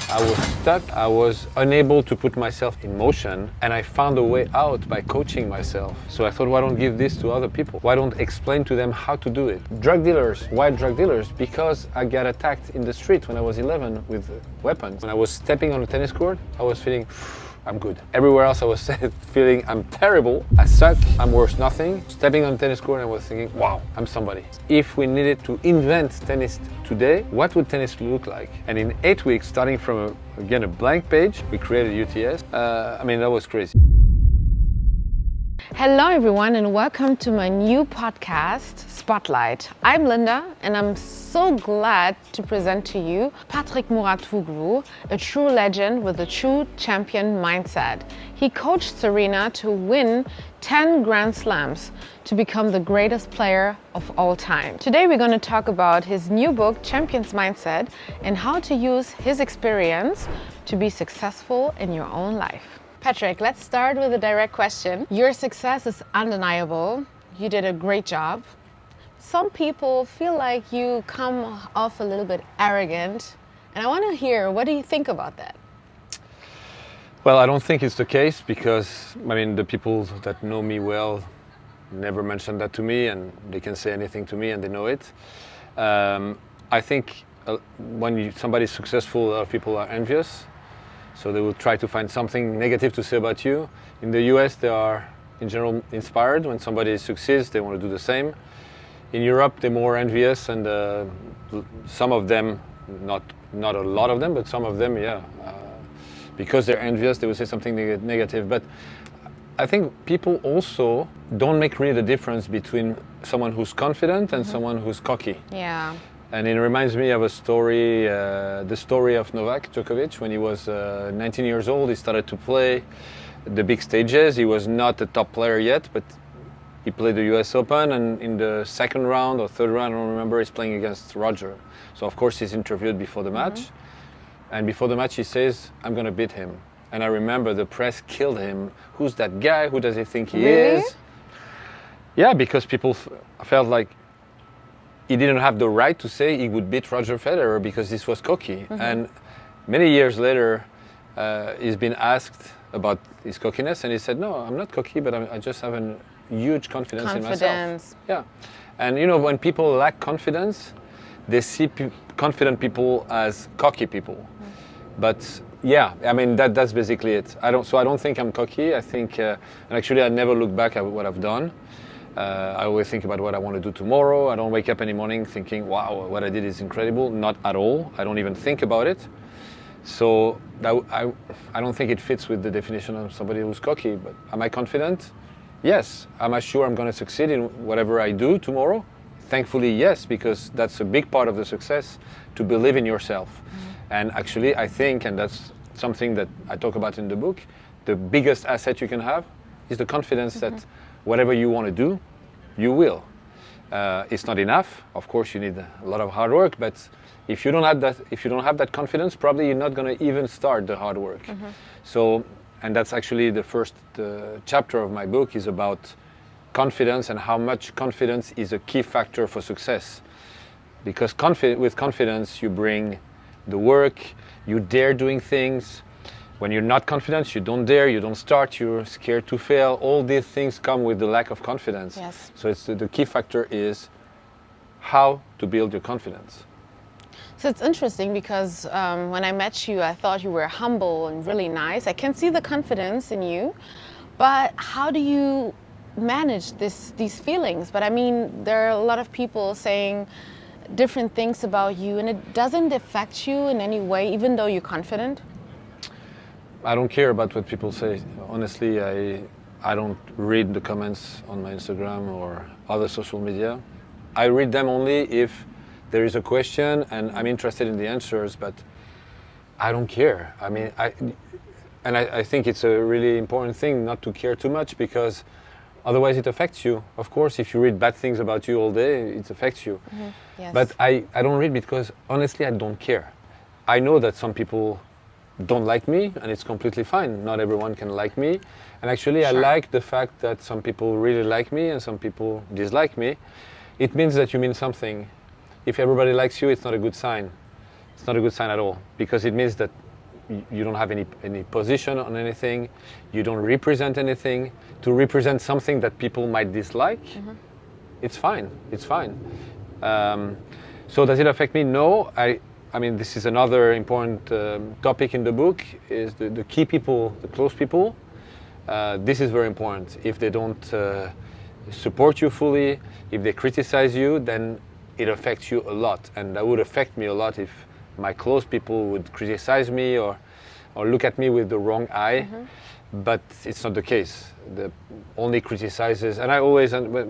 I was stuck. I was unable to put myself in motion, and I found a way out by coaching myself. So I thought, why don't give this to other people? Why don't explain to them how to do it? Drug dealers. Why drug dealers? Because I got attacked in the street when I was 11 with weapons. When I was stepping on a tennis court, I was feeling, I'm good. Everywhere else I was feeling I'm terrible, I suck, I'm worth nothing. Stepping on a tennis court, I was thinking, wow, I'm somebody. If we needed to invent tennis today, what would tennis look like? And in 8 weeks, starting from a blank page, we created UTS. That was crazy. Hello everyone and welcome to my new podcast, Spotlight. I'm Linda and I'm so glad to present to you Patrick Mouratoglou, a true legend with a true champion mindset. He coached Serena to win 10 Grand Slams to become the greatest player of all time. Today we're going to talk about his new book, Champion's Mindset, and how to use his experience to be successful in your own life. Patrick, let's start with a direct question. Your success is undeniable. You did a great job. Some people feel like you come off a little bit arrogant, and I want to hear, what do you think about that? Well, I don't think it's the case because, the people that know me well never mention that to me, and they can say anything to me and they know it. I think when somebody's successful, a lot of people are envious. So they will try to find something negative to say about you. In the US, they are in general inspired. When somebody succeeds, they want to do the same. In Europe, they're more envious, and some of them, not a lot of them, but some of them, because they're envious, they will say something negative. But I think people also don't make really the difference between someone who's confident and someone who's cocky. Yeah. And it reminds me of a story, the story of Novak Djokovic. When he was 19 years old, he started to play the big stages. He was not a top player yet, but he played the US Open, and in the second round or third round, I don't remember, he's playing against Roger. So of course he's interviewed before the match. And before the match he says, I'm going to beat him. And I remember the press killed him. Who's that guy? Who does he think he is? Yeah, because people felt like he didn't have the right to say he would beat Roger Federer because this was cocky. And many years later, he's been asked about his cockiness, and he said, no, I'm not cocky, but I just have a huge confidence in myself. Yeah. And when people lack confidence, they see confident people as cocky people. But yeah, that's basically it. I don't think I'm cocky. I think, and actually I never look back at what I've done. I always think about what I want to do tomorrow. I don't wake up any morning thinking, wow, what I did is incredible. Not at all. I don't even think about it. So I don't think it fits with the definition of somebody who's cocky. But am I confident? Yes. Am I sure I'm going to succeed in whatever I do tomorrow? Thankfully, yes, because that's a big part of the success, to believe in yourself. And actually, I think, and that's something that I talk about in the book, the biggest asset you can have is the confidence that whatever you want to do, you will. It's not enough. Of course, you need a lot of hard work. But if you don't have that confidence, probably you're not going to even start the hard work. So, and that's actually the first chapter of my book is about confidence and how much confidence is a key factor for success. Because with confidence, you bring the work, you dare doing things. When you're not confident, you don't dare, you don't start, you're scared to fail. All these things come with the lack of confidence. Yes. So the key factor is how to build your confidence. So it's interesting because when I met you, I thought you were humble and really nice. I can see the confidence in you, but how do you manage these feelings? But there are a lot of people saying different things about you, and it doesn't affect you in any way, even though you're confident? I don't care about what people say. Honestly, I don't read the comments on my Instagram or other social media. I read them only if there is a question and I'm interested in the answers, but I don't care. I think it's a really important thing not to care too much, because otherwise it affects you. Of course, if you read bad things about you all day, it affects you. Yes. But I don't read because honestly I don't care. I know that some people don't like me, and it's completely fine. Not everyone can like me. And actually I like the fact that some people really like me and some people dislike me. It means that you mean something. If everybody likes you, it's not a good sign. It's not a good sign at all, because it means that you don't have any position on anything, you don't represent anything. To represent something that people might dislike, it's fine. It's fine. So does it affect me? No. I mean, this is another important topic in the book, is the key people, the close people. This is very important. If they don't support you fully, if they criticize you, then it affects you a lot. And that would affect me a lot if my close people would criticize me or look at me with the wrong eye. But it's not the case. The only criticizes, and I always, I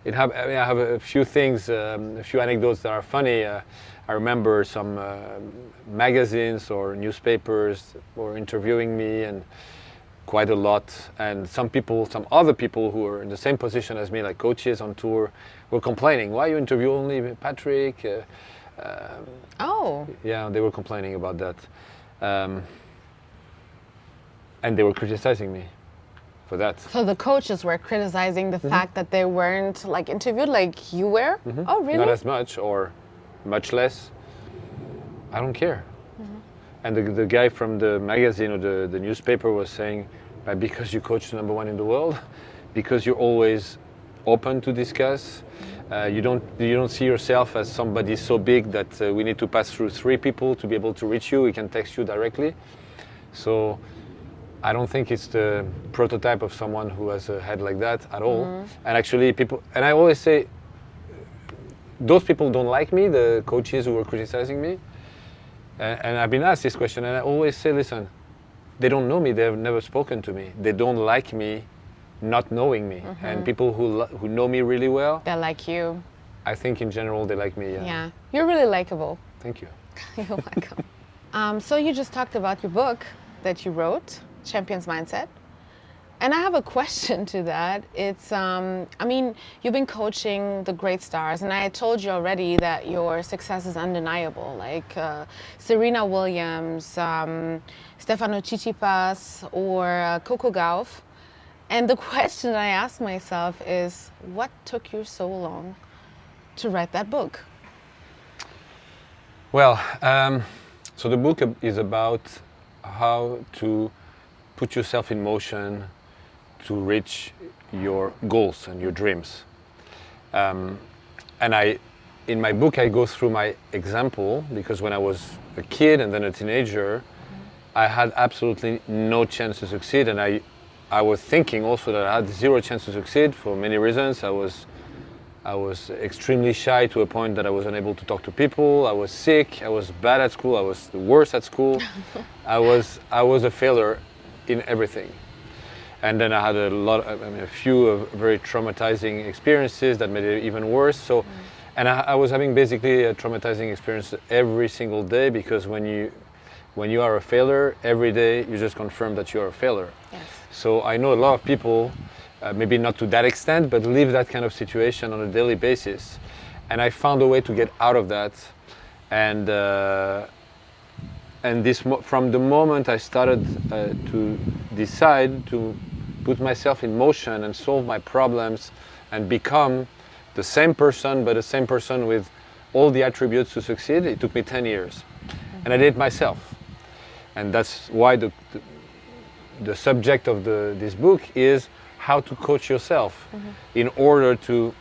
have a few things, a few anecdotes that are funny. I remember some magazines or newspapers were interviewing me, and quite a lot. And some other people who were in the same position as me, like coaches on tour, were complaining, "Why you interview only Patrick?" Yeah, they were complaining about that. And they were criticizing me for that. So the coaches were criticizing the fact that they weren't like interviewed like you were? Oh, really? Not as much, or much less. I don't care. And the guy from the magazine or the newspaper was saying, because you coach the #1 in the world, because you're always open to discuss, you don't see yourself as somebody so big that we need to pass through 3 people to be able to reach you. We can text you directly. So I don't think it's the prototype of someone who has a head like that at all. And actually I always say, those people don't like me, the coaches who were criticizing me. And I've been asked this question, and I always say, listen, they don't know me, they've never spoken to me. They don't like me not knowing me. And people who know me really well, They like you. I think in general they like me. Yeah. You're really likable. Thank you. You're welcome. So you just talked about your book that you wrote, Champion's Mindset. And I have a question to that. It's, I mean, you've been coaching the great stars, and I told you already that your success is undeniable, like Serena Williams, Stefano Tsitsipas, or Coco Gauff. And the question I ask myself is, what took you so long to write that book? Well, so the book is about how to put yourself in motion to reach your goals and your dreams. And in my book, I go through my example, because when I was a kid and then a teenager, I had absolutely no chance to succeed. And I was thinking also that I had 0 chance to succeed for many reasons. I was extremely shy to a point that I was unable to talk to people. I was sick. I was bad at school. I was the worst at school. I was a failure in everything. And then I had a few very traumatizing experiences that made it even worse. So, and I was having basically a traumatizing experience every single day, because when you are a failure, every day you just confirm that you are a failure. Yes. So I know a lot of people, maybe not to that extent, but live that kind of situation on a daily basis. And I found a way to get out of that. And from the moment I started to decide to put myself in motion and solve my problems and become the same person, but the same person with all the attributes to succeed, it took me 10 years. And I did it myself. And that's why the subject of this book is how to coach yourself in order to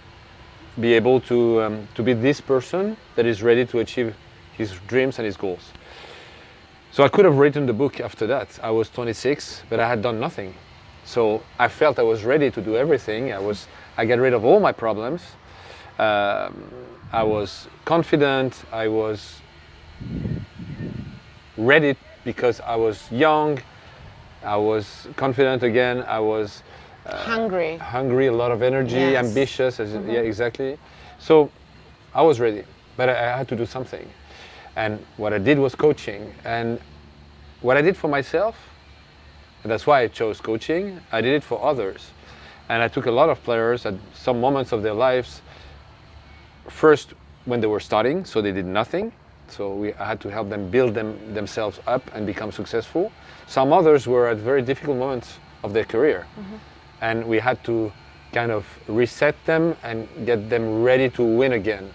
be able to be this person that is ready to achieve his dreams and his goals. So I could have written the book after that. I was 26, but I had done nothing. So I felt I was ready to do everything. I got rid of all my problems. I was confident. I was ready because I was young. I was confident again. I was hungry, a lot of energy, yes. ambitious. Yeah, exactly. So I was ready, but I had to do something. And what I did was coaching. And what I did for myself, and that's why I chose coaching, I did it for others. And I took a lot of players at some moments of their lives, first when they were starting, so they did nothing. So I had to help them build themselves up and become successful. Some others were at very difficult moments of their career. And we had to kind of reset them and get them ready to win again.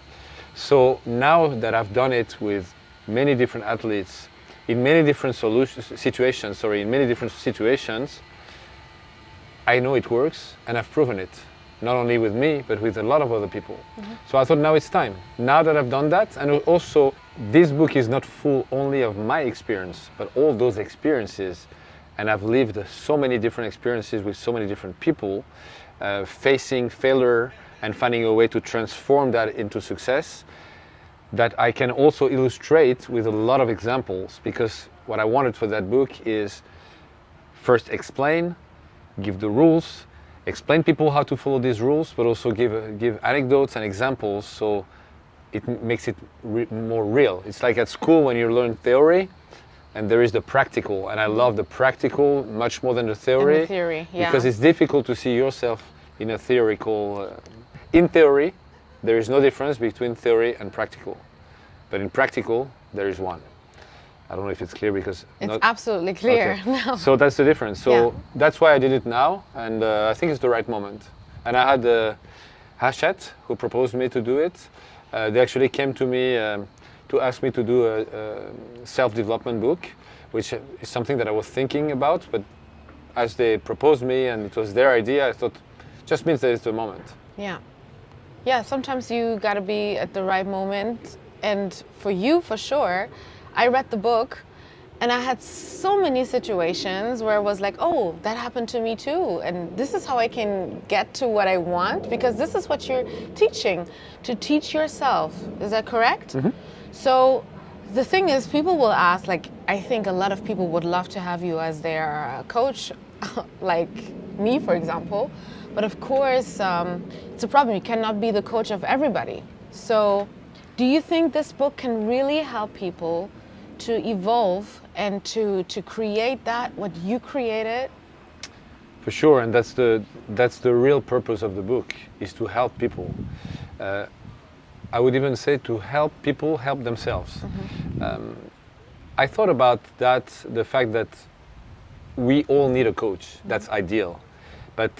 So now that I've done it with many different athletes in many different in many different situations, I know it works and I've proven it. Not only with me, but with a lot of other people. So I thought now it's time. Now that I've done that, and also this book is not full only of my experience, but all those experiences. And I've lived so many different experiences with so many different people, facing failure and finding a way to transform that into success, that I can also illustrate with a lot of examples, because what I wanted for that book is first explain, give the rules, explain people how to follow these rules, but also give anecdotes and examples, so it makes it more real. It's like at school when you learn theory, and there is the practical, and I love the practical much more than the theory. Because it's difficult to see yourself in a theoretical. In theory, there is no difference between theory and practical, but in practical, there is one. I don't know if it's clear because it's absolutely clear. Okay. No. So that's the difference. So that's why I did it now, and I think it's the right moment. And I had Hachette, who proposed me to do it. They actually came to me to ask me to do a self-development book, which is something that I was thinking about. But as they proposed me and it was their idea, I thought, just means that it's the moment. Yeah. Sometimes you got to be at the right moment, and for you, for sure. I read the book and I had so many situations where I was like, oh, that happened to me too. And this is how I can get to what I want, because this is what you're teaching, to teach yourself. Is that correct? So the thing is, people will ask, like, I think a lot of people would love to have you as their coach, like me, for example. But of course, it's a problem. You cannot be the coach of everybody. So do you think this book can really help people to evolve and to create that, what you created? For sure, and that's the real purpose of the book, is to help people. I would even say to help people help themselves. I thought about that, the fact that we all need a coach. That's ideal. But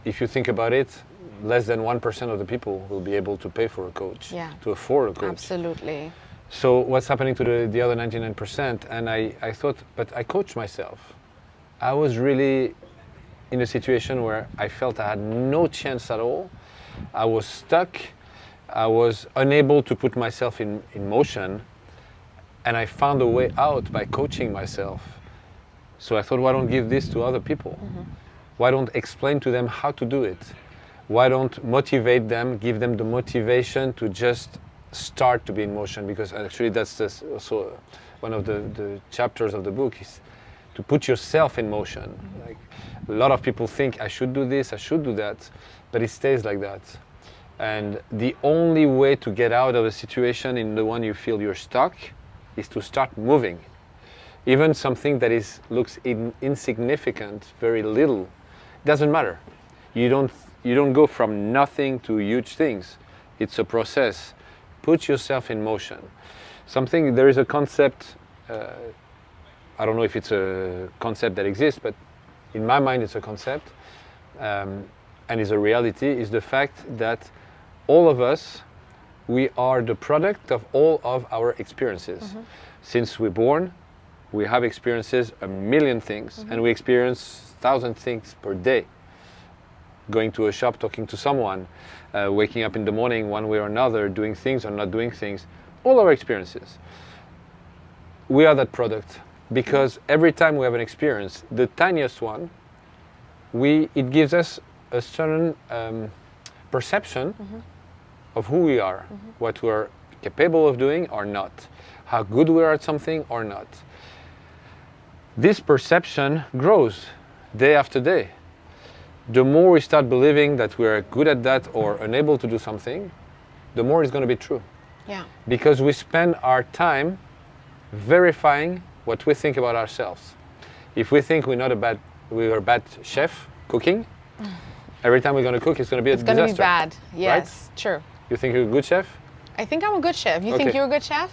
if you think about it, less than 1% of the people will be able to pay for a coach, to afford a coach. Absolutely. So what's happening to the other 99%? And I thought, but I coach myself. I was really in a situation where I felt I had no chance at all. I was stuck. I was unable to put myself in motion. And I found a way out by coaching myself. So I thought, why don't give this to other people? Why don't explain to them how to do it? Why don't motivate them, give them the motivation to just start to be in motion? Because actually that's also one of the chapters of the book, is to put yourself in motion. Like, a lot of people think, I should do this, I should do that, but it stays like that. And the only way to get out of a situation in the one you feel you're stuck is to start moving. Even something that looks insignificant, very little, doesn't matter. You don't go from nothing to huge things. It's a process. Put yourself in motion. There is a concept, I don't know if it's a concept that exists, but in my mind it's a concept, and is a reality, is the fact that all of us, we are the product of all of our experiences. Since we're born, we have experiences, a million things, and we experience 1,000 things per day. Going to a shop, talking to someone, waking up in the morning one way or another, doing things or not doing things, all our experiences. We are that product, because every time we have an experience, the tiniest one, it gives us a certain perception of who we are, what we are capable of doing or not, how good we are at something or not. This perception grows day after day. The more we start believing that we're good at that or unable to do something, the more it's going to be true. Because we spend our time verifying what we think about ourselves. If we think we're a bad chef cooking, every time we're going to cook, it's going to be a disaster. It's going to be bad. Yes, right? True. You think you're a good chef? I think I'm a good chef. You think you're a good chef?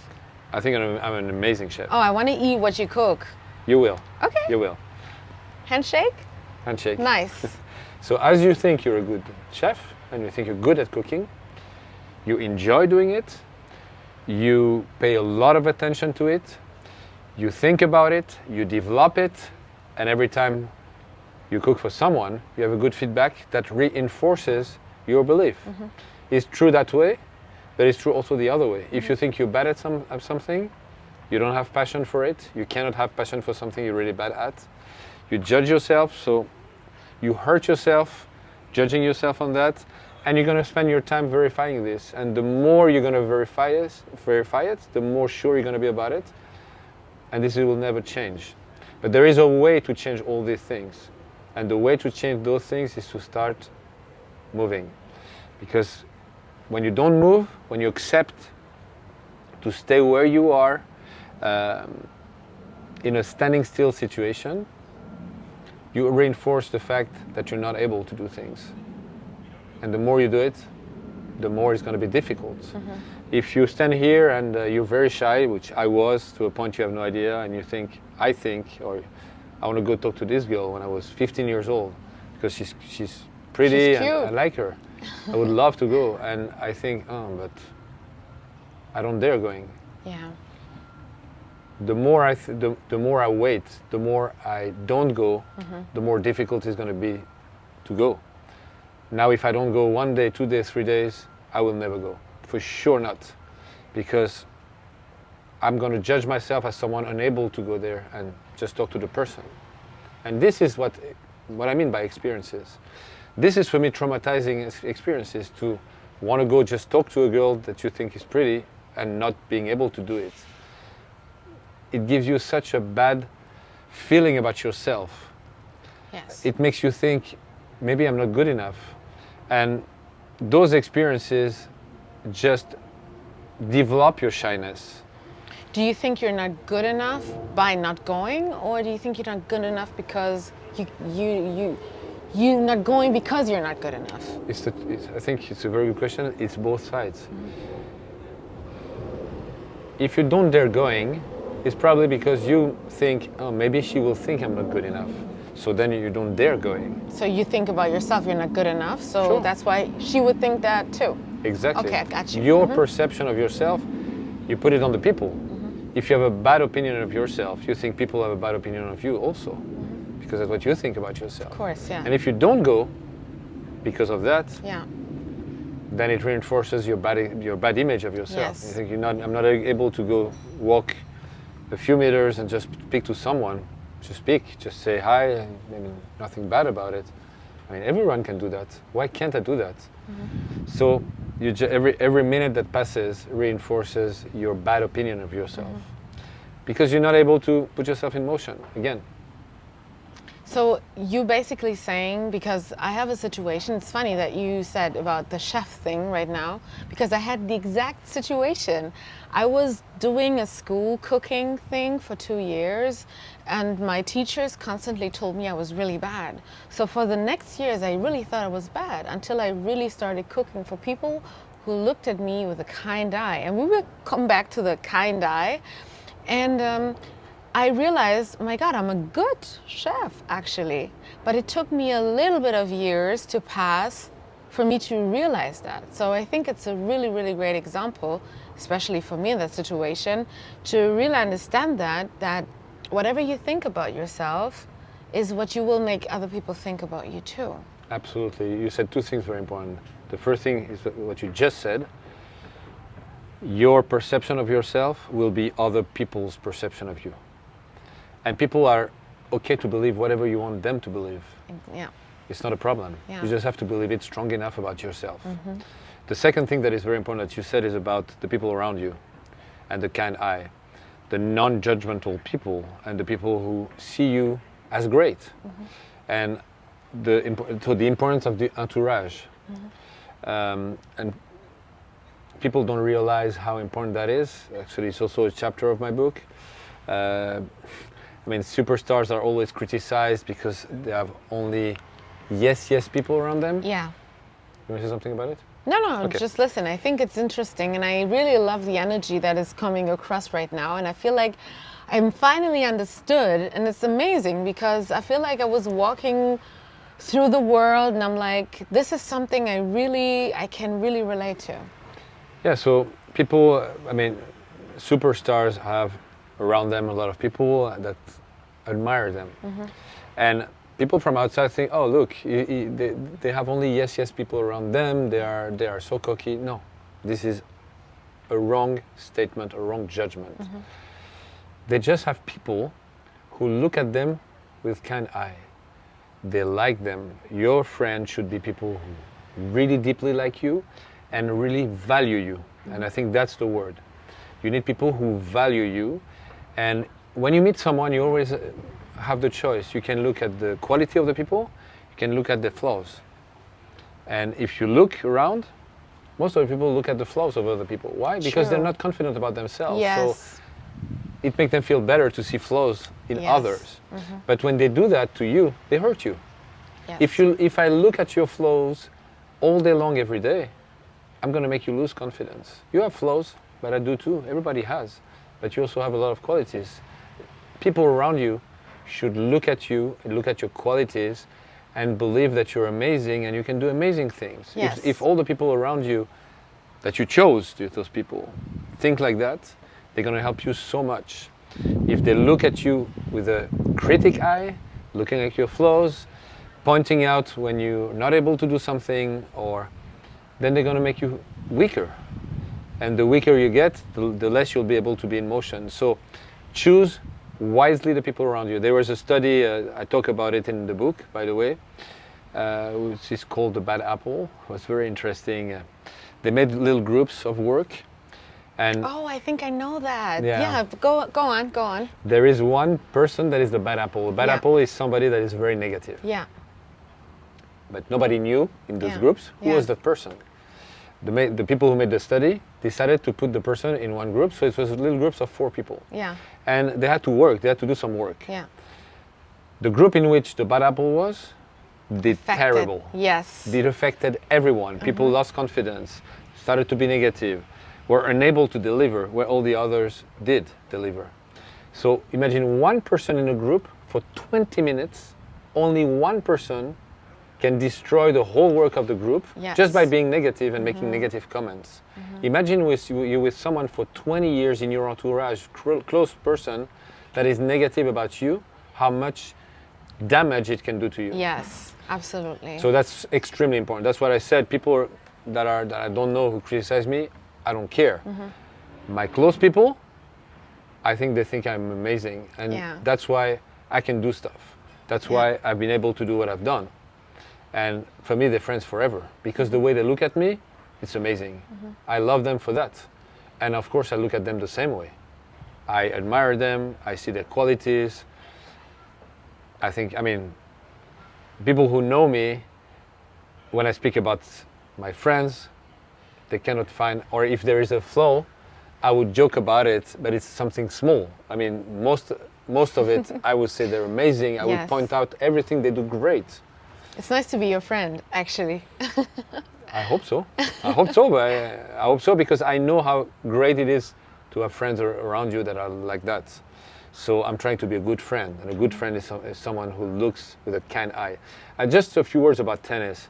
I think I'm an amazing chef. Oh, I want to eat what you cook. You will. Okay. You will. Handshake? Handshake. Nice. So as you think you're a good chef and you think you're good at cooking, you enjoy doing it, you pay a lot of attention to it, You think about it, you develop it, and every time you cook for someone, you have a good feedback that reinforces your belief. It's true that way, but it's true also the other way. If you think you're bad at something, you don't have passion for it, you cannot have passion for something you're really bad at. You judge yourself, so you hurt yourself judging yourself on that, and you're going to spend your time verifying this. And the more you're going to verify it, the more sure you're going to be about it, and this will never change. But there is a way to change all these things, and the way to change those things is to start moving. Because when you don't move, when you accept to stay where you are in a standing still situation, you reinforce the fact that you're not able to do things. And the more you do it, the more it's going to be difficult. If you stand here and you're very shy, which I was to a point you have no idea, and you think, I want to go talk to this girl when I was 15 years old because she's pretty and I like her. I would love to go, and I think, oh, but I don't dare going. Yeah. The more I wait, the more I don't go, the more difficult it's going to be to go. Now, if I don't go 1 day, 2 days, 3 days, I will never go. For sure not. Because I'm going to judge myself as someone unable to go there and just talk to the person. And this is what I mean by experiences. This is for me traumatizing experiences, to want to go just talk to a girl that you think is pretty and not being able to do it. It gives you such a bad feeling about yourself. Yes. It makes you think, maybe I'm not good enough. And those experiences just develop your shyness. Do you think you're not good enough by not going, or do you think you're not good enough because you're not going because you're not good enough? I think it's a very good question. It's both sides. If you don't dare going, it's probably because you think, oh, maybe she will think I'm not good enough. So then you don't dare going. So you think about yourself, you're not good enough, so Sure. That's why she would think that too. Exactly. Okay, I got you. Your perception of yourself, you put it on the people. If you have a bad opinion of yourself, you think people have a bad opinion of you also. Because that's what you think about yourself. Of course, yeah. And if you don't go because of that, Yeah. then it reinforces your bad image of yourself. Yes. You think I'm not able to go walk a few meters and just speak to someone. Just say hi, and nothing bad about it. I mean, everyone can do that. Why can't I do that? So every minute that passes reinforces your bad opinion of yourself, because you're not able to put yourself in motion again. So you basically saying, because I have a situation, it's funny that you said about the chef thing right now, because I had the exact situation. I was doing a school cooking thing for 2 years, and my teachers constantly told me I was really bad. So for the next years, I really thought I was bad, until I really started cooking for people who looked at me with a kind eye. And we will come back to the kind eye. And I realized, my God, I'm a good chef, actually. But it took me a little bit of years to pass for me to realize that. So I think it's a really, really great example, especially for me in that situation, to really understand that whatever you think about yourself is what you will make other people think about you too. Absolutely. You said two things very important. The first thing is what you just said. Your perception of yourself will be other people's perception of you. And people are okay to believe whatever you want them to believe. Yeah. It's not a problem. Yeah. You just have to believe it strong enough about yourself. The second thing that is very important that you said is about the people around you and the kind eye, the non-judgmental people, and the people who see you as great. And the importance of the entourage. And people don't realize how important that is. Actually, it's also a chapter of my book. I mean, superstars are always criticized because they have only yes people around them. Yeah. You want to say something about it? No, Okay. just listen. I think it's interesting, and I really love the energy that is coming across right now. And I feel like I'm finally understood, and it's amazing because I feel like I was walking through the world, and I'm like, this is something I can really relate to. Yeah, so people, I mean, superstars have around them a lot of people that admire them. And people from outside think, oh, look, they have only yes people around them. They are so cocky. No, this is a wrong statement, a wrong judgment. They just have people who look at them with kind eye. They like them. Your friend should be people who really deeply like you and really value you. And I think that's the word. You need people who value you. And when you meet someone, you always have the choice. You can look at the quality of the people, you can look at the flaws. And if you look around, most of the people look at the flaws of other people. Why? Because they're not confident about themselves. Yes. So it makes them feel better to see flaws in others. But when they do that to you, they hurt you. Yes. If I look at your flaws all day long every day, I'm going to make you lose confidence. You have flaws, but I do too. Everybody has. But you also have a lot of qualities. People around you should look at you, look at your qualities, and believe that you're amazing and you can do amazing things. Yes. If all the people around you that you chose, those people, think like that, they're going to help you so much. If they look at you with a critic eye, looking at your flaws, pointing out when you're not able to do something, then they're going to make you weaker. And the weaker you get, the less you'll be able to be in motion. So choose wisely the people around you. There was a study, I talk about it in the book, by the way, which is called The Bad Apple. It was very interesting. They made little groups of work. And oh, I think I know that. Yeah. Go on. there is one person that is the bad apple. The bad Yeah. apple is somebody that is very negative. Yeah. But nobody knew in those Yeah. groups who Yeah. was that person. The people who made the study decided to put the person in one group, so it was little groups of 4 people. Yeah. And they had to work, they had to do some work. Yeah. The group in which the bad apple was did Affected. terrible. Yes. It affected everyone. People lost confidence, started to be negative, were unable to deliver where all the others did deliver. So imagine one person in a group for 20 minutes, only one person can destroy the whole work of the group just by being negative and making negative comments. Imagine you with someone for 20 years in your entourage, close person that is negative about you, how much damage it can do to you. Yes, absolutely. So that's extremely important. That's what I said. People that I don't know who criticize me, I don't care. My close people, I think they think I'm amazing. And that's why I can do stuff. That's why I've been able to do what I've done. And for me, they're friends forever. Because the way they look at me, it's amazing. I love them for that. And of course, I look at them the same way. I admire them. I see their qualities. People who know me, when I speak about my friends, they cannot find, or if there is a flaw, I would joke about it, but it's something small. I mean, most of it, I would say they're amazing. I would point out everything they do great. It's nice to be your friend, actually. I hope so. I hope so because I know how great it is to have friends around you that are like that. So I'm trying to be a good friend, and a good friend is someone who looks with a kind eye. And just a few words about tennis.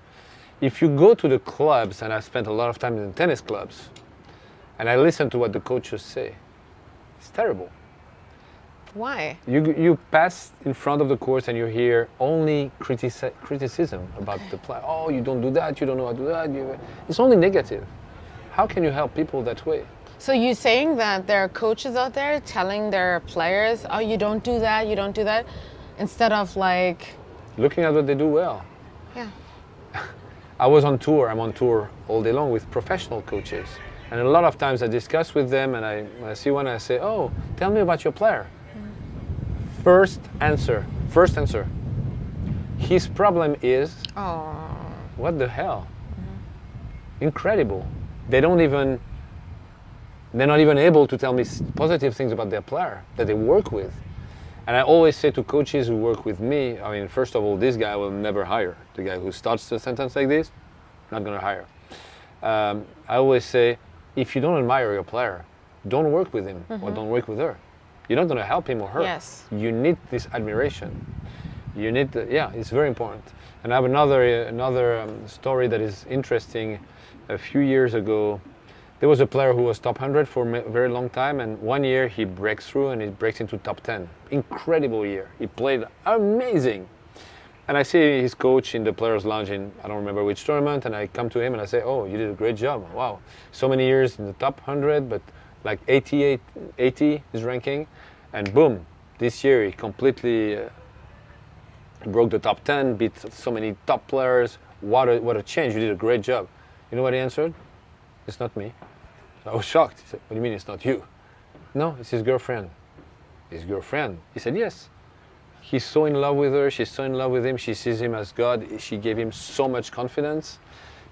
If you go to the clubs, and I spent a lot of time in tennis clubs, and I listen to what the coaches say, it's terrible. Why? You pass in front of the course and you hear only criticism about the player. Oh, you don't do that, you don't know how to do that. It's only negative. How can you help people that way? So you're saying that there are coaches out there telling their players, oh, you don't do that, instead of like... looking at what they do well. Yeah. I'm on tour all day long with professional coaches. And a lot of times I discuss with them and when I see one, I say, oh, tell me about your player. First answer. His problem is, what the hell? Incredible. They're not even able to tell me positive things about their player that they work with. And I always say to coaches who work with me, first of all, this guy I will never hire. The guy who starts the sentence like this, not going to hire. I always say, if you don't admire your player, don't work with him or don't work with her. You're not going to help him or her. Yes. You need this admiration. You need, it's very important. And I have another story that is interesting. A few years ago, There was a player who was top 100 for a very long time, and one year he breaks through and he breaks into top 10. Incredible year. He played amazing. And I see his coach in the players' lounge in, I don't remember which tournament, and I come to him and I say, oh, you did a great job. Wow. So many years in the top 100, but like 80 his ranking. And boom, this year he completely broke the top 10, beat so many top players. What a change. You did a great job. You know what he answered? It's not me. I was shocked. He said, what do you mean it's not you? No, it's his girlfriend. His girlfriend? He said, yes. He's so in love with her. She's so in love with him. She sees him as God. She gave him so much confidence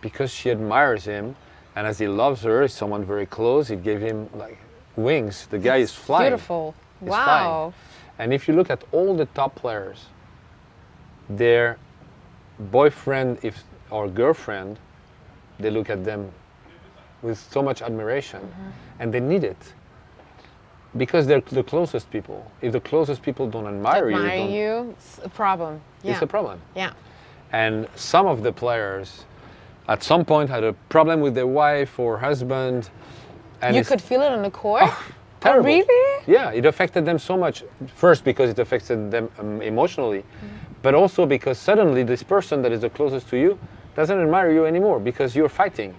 because she admires him. And as he loves her, he's someone very close. It gave him like wings. The guy is flying. Beautiful. He's Wow. flying. And if you look at all the top players, their boyfriend or girlfriend, they look at them with so much admiration, and they need it because they're the closest people. If the closest people don't admire you, it's a problem. Yeah. It's a problem. Yeah. And some of the players, at some point, had a problem with their wife or husband, and You could feel it on the court? terrible. Oh, really? Yeah, it affected them so much. First, because it affected them emotionally, but also because suddenly this person that is the closest to you doesn't admire you anymore because you're fighting.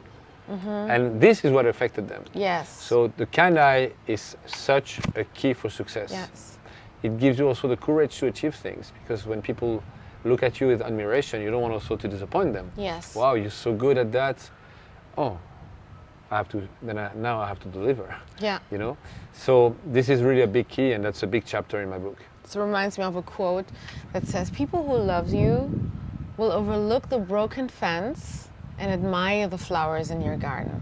And this is what affected them. Yes. So the kind eye is such a key for success. Yes. It gives you also the courage to achieve things, because when people look at you with admiration, you don't want also to disappoint them. Yes. Wow, you're so good at that. Oh, now I have to deliver. Yeah. You know. So this is really a big key, and that's a big chapter in my book. It reminds me of a quote that says, people who love you will overlook the broken fence and admire the flowers in your garden.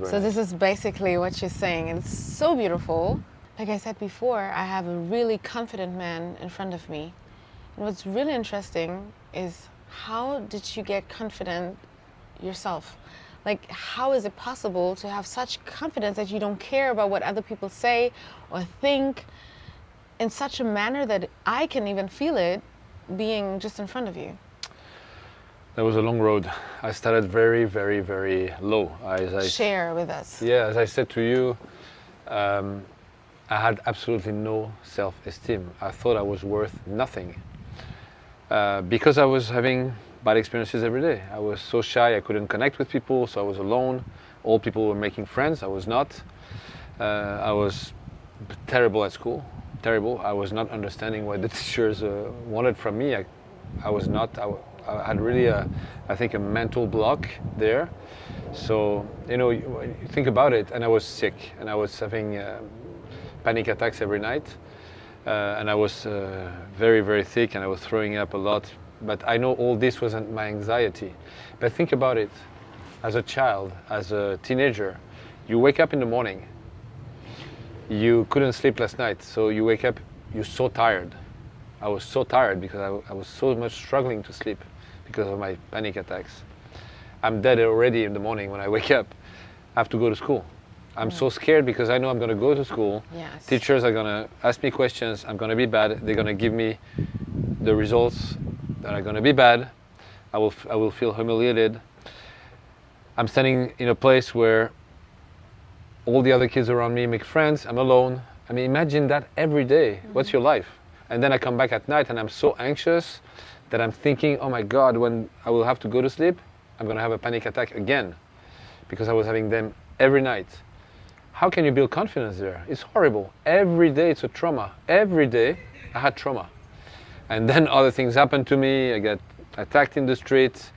So this is basically what you're saying, and it's so beautiful. Like I said before, I have a really confident man in front of me. And what's really interesting is, how did you get confident yourself? Like, how is it possible to have such confidence that you don't care about what other people say or think in such a manner that I can even feel it being just in front of you? That was a long road. I started very, very, very low. Share with us. Yeah, as I said to you, I had absolutely no self-esteem. I thought I was worth nothing because I was having bad experiences every day. I was so shy, I couldn't connect with people, so I was alone. All people were making friends, I was not. I was terrible at school, terrible. I was not understanding what the teachers wanted from me. I was not. I had really, I think, a mental block there. So, you know, you think about it, and I was sick, and I was having panic attacks every night, and I was very, very sick, and I was throwing up a lot. But I know all this wasn't my anxiety. But think about it, as a child, as a teenager, you wake up in the morning, you couldn't sleep last night, so you wake up, you're so tired. I was so tired because I was so much struggling to sleep because of my panic attacks. I'm dead already in the morning when I wake up. I have to go to school. I'm so scared because I know I'm going to go to school. Yes. Teachers are going to ask me questions. I'm going to be bad. They're going to give me the results that are going to be bad. I will feel humiliated. I'm standing in a place where all the other kids around me make friends. I'm alone. I mean, imagine that every day. What's your life? And then I come back at night and I'm so anxious that I'm thinking, oh my God, when I will have to go to sleep, I'm going to have a panic attack again, because I was having them every night. How can you build confidence there? It's horrible. Every day it's a trauma. Every day I had trauma. And then other things happened to me. I got attacked in the street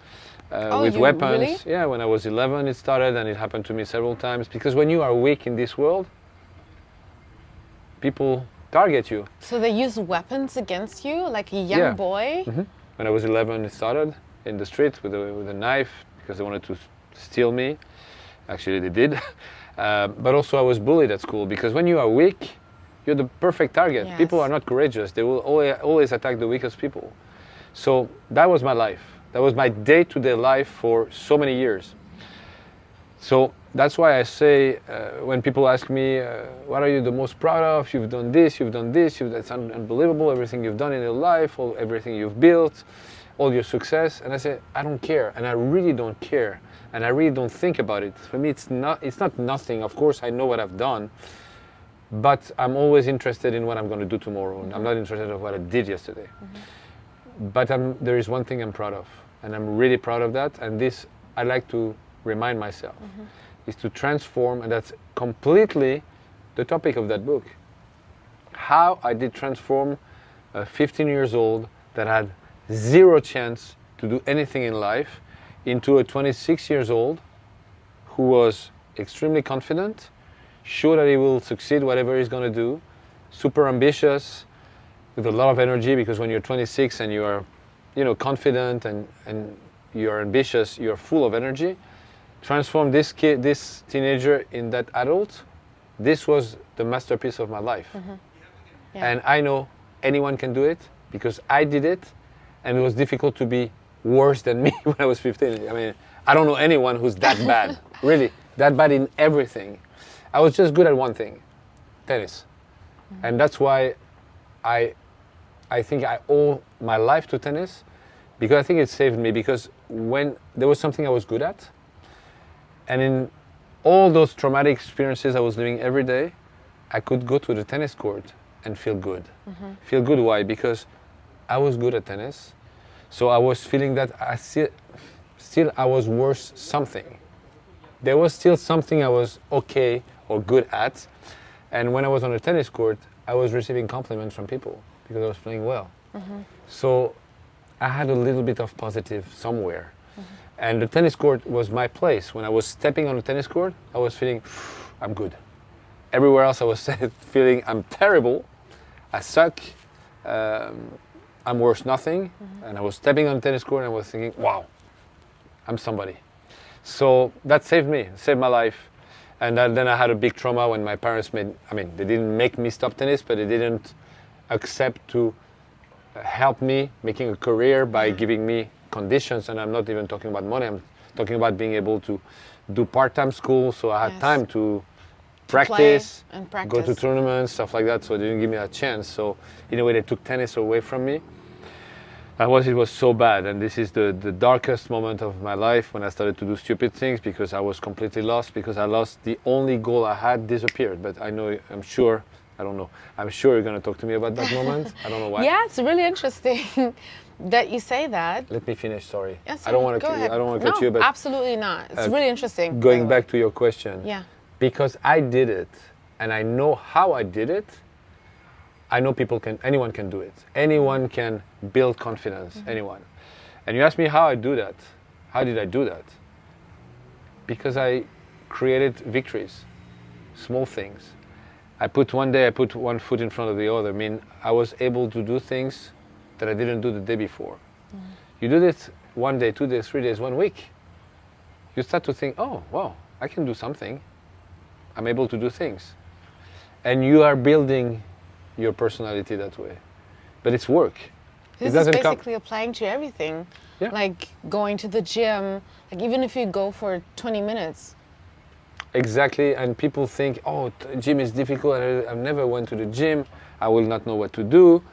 with weapons. Really? Yeah, when I was 11 it started, and it happened to me several times. Because when you are weak in this world, people target you. So they use weapons against you, like a young boy? Mm-hmm. When I was 11 it started in the street with a knife, because they wanted to steal me. Actually they did. But also I was bullied at school, because when you are weak, you're the perfect target. Yes. People are not courageous. They will always attack the weakest people. So that was my life. That was my day-to-day life for so many years. So that's why I say, when people ask me, what are you the most proud of? You've done this, that's unbelievable, everything you've done in your life, everything you've built. all your success. And I say, I don't care, and I really don't care, and I really don't think about it. For me, it's not nothing. Of course, I know what I've done, but I'm always interested in what I'm going to do tomorrow. And I'm not interested in what I did yesterday. But there is one thing I'm proud of, and I'm really proud of that. And this I like to remind myself, is to transform, and that's completely the topic of that book. How I did transform a 15 years old that had zero chance to do anything in life into a 26 years old who was extremely confident, sure that he will succeed whatever he's going to do, super ambitious, with a lot of energy, because when you're 26 and you are, confident and you're ambitious, you're full of energy. Transform this teenager in that adult. This was the masterpiece of my life. Yeah. And I know anyone can do it because I did it, and it was difficult to be worse than me when I was 15. I mean, I don't know anyone who's that bad, really, that bad in everything. I was just good at one thing, tennis. And that's why I think I owe my life to tennis, because I think it saved me, because when there was something I was good at, and in all those traumatic experiences I was living every day, I could go to the tennis court and feel good. Feel good, why? Because I was good at tennis, so I was feeling that still I was worth something. There was still something I was okay or good at, and when I was on the tennis court, I was receiving compliments from people because I was playing well. So I had a little bit of positive somewhere. And the tennis court was my place. When I was stepping on the tennis court, I was feeling, I'm good. Everywhere else I was feeling, I'm terrible, I suck, I'm worth nothing. And I was stepping on the tennis court and I was thinking, wow, I'm somebody. So that saved me, saved my life. And then I had a big trauma when my parents they didn't make me stop tennis, but they didn't accept to help me making a career by giving me conditions. And I'm not even talking about money, I'm talking about being able to do part-time school, so I had time to practice, go to tournaments, stuff like that, so they didn't give me a chance. So in a way they took tennis away from me. It was so bad, and this is the darkest moment of my life, when I started to do stupid things because I was completely lost, because I lost the only goal I had disappeared. But I'm sure you're going to talk to me about that moment. I don't know why. Yeah, it's really interesting that you say that. Let me finish, sorry. Yes, I don't want to cut you, but absolutely not. It's really interesting. Going back to your question. Yeah. Because I did it, and I know how I did it, I know anyone can do it. Anyone can build confidence, anyone. And you ask me how I do that. How did I do that? Because I created victories, small things. I put one foot in front of the other. I mean, I was able to do things that I didn't do the day before. You do this 1 day, 2 days, 3 days, 1 week. You start to think, oh, wow, I can do something. I'm able to do things. And you are building your personality that way. But it's work. This is basically applying to everything. Yeah. Like going to the gym, like even if you go for 20 minutes. Exactly, and people think, oh, gym is difficult. I've never went to the gym. I will not know what to do.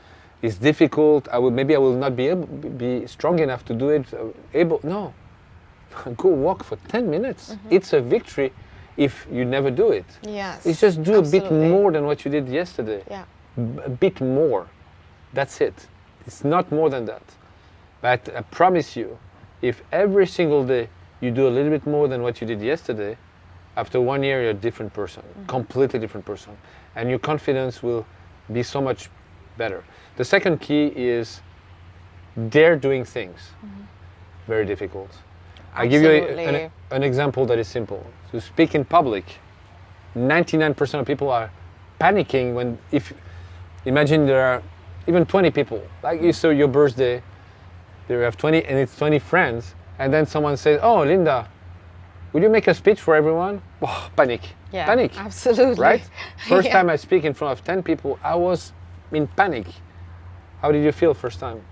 It's difficult. I will not be strong enough to do it. No, go walk for 10 minutes. It's a victory if you never do it. Yes. It's just do a bit more than what you did yesterday. Yeah. A bit more. That's it. It's not more than that. But I promise you, if every single day you do a little bit more than what you did yesterday, after 1 year you're a different person, completely different person. And your confidence will be so much better. The second key is dare doing things. Very difficult. I give you an example that is simple. To speak in public, 99% of people are panicking imagine there are even 20 people, like you saw your birthday, there have 20 and it's 20 friends, and then someone says, oh, Linda, would you make a speech for everyone? Oh, panic. Yeah, panic. Absolutely. Right? First time I speak in front of 10 people, I was in panic. How did you feel first time?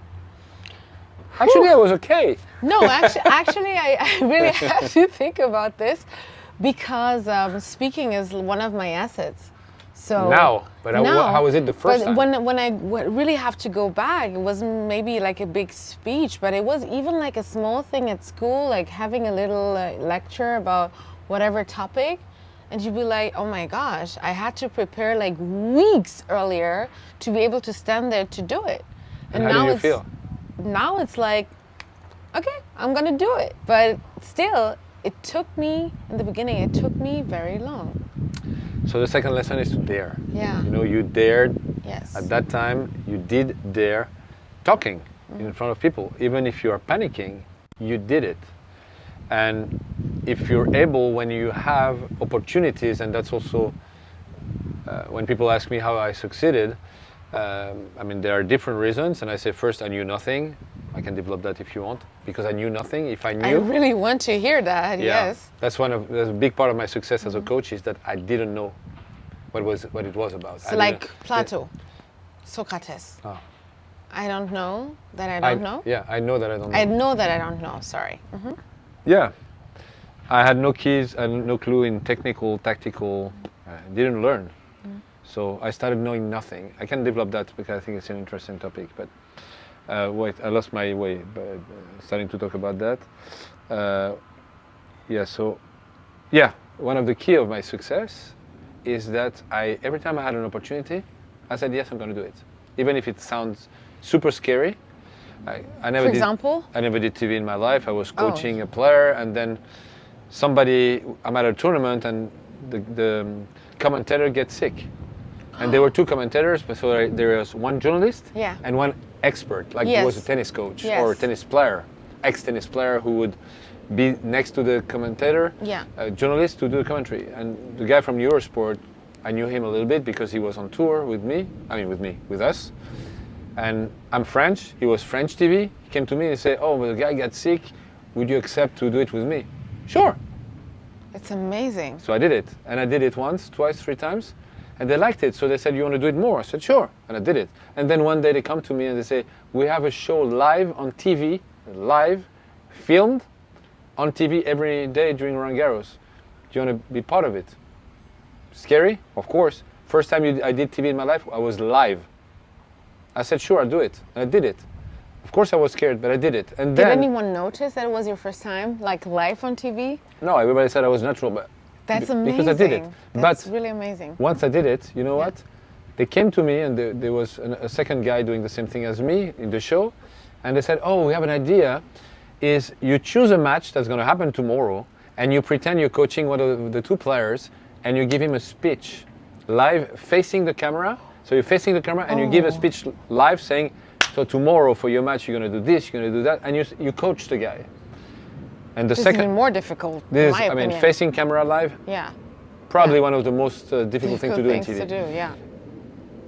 Actually, I was okay. No, actually, I really have to think about this, because speaking is one of my assets. So now, but how was it the first time? When I really have to go back, it wasn't maybe like a big speech, but it was even like a small thing at school, like having a little lecture about whatever topic, and you'd be like, oh my gosh, I had to prepare like weeks earlier to be able to stand there to do it. And how do you feel? Now it's like, okay, I'm gonna do it. But still, it took me, in the beginning, it took me very long. So the second lesson is to dare. Yeah. You know, you dared. Yes. At that time, you did dare talking in front of people. Even if you are panicking, you did it. And if you're able, when you have opportunities, and that's also when people ask me how I succeeded, I mean, there are different reasons. And I say, first, I knew nothing. I can develop that if you want, because I knew nothing. If I knew, I really want to hear that. yeah, Yes. that's a big part of my success as a coach, is that I didn't know what it was about. So like Plato, Socrates. Oh. I don't know that I don't know. Yeah, I know that I don't know. I know that I don't know. Sorry. Yeah, I had no keys, I had no clue in technical, tactical. Didn't learn. So I started knowing nothing. I can develop that because I think it's an interesting topic. But wait, I lost my way. But starting to talk about that. One of the key of my success is that every time I had an opportunity, I said yes, I'm going to do it, even if it sounds super scary. I never did TV in my life. I was coaching a player, and then I'm at a tournament, and the commentator gets sick. And there were two commentators, but so there was one journalist and one expert, like he was a tennis coach or a tennis player, ex-tennis player who would be next to the commentator, a journalist to do the commentary. And the guy from Eurosport, I knew him a little bit because he was on tour with us. And I'm French, he was French TV. He came to me and said, oh, well, the guy got sick, would you accept to do it with me? Sure. It's amazing. So I did it, and I did it once, twice, 3 times. And they liked it, so they said, you want to do it more? I said, sure, and I did it. And then one day they come to me and they say, we have a show live on TV, live, filmed on TV every day during Roland Garros. Do you want to be part of it? Scary? Of course. First time I did TV in my life, I was live. I said, sure, I'll do it, and I did it. Of course I was scared, but I did it. And did anyone notice that it was your first time, like live on TV? No, everybody said I was natural, but that's amazing. Because I did it. That's really amazing. Once I did it, you know what? They came to me, and there was a second guy doing the same thing as me in the show, and they said, oh, we have an idea, is you choose a match that's going to happen tomorrow, and you pretend you're coaching one of the 2 players, and you give him a speech live facing the camera. So you're facing the camera, and you give a speech live saying, so tomorrow for your match, you're going to do this, you're going to do that, and you coach the guy. And the second, is even more difficult. Facing camera live. Yeah. Probably one of the most difficult things to do in TV. To do, yeah.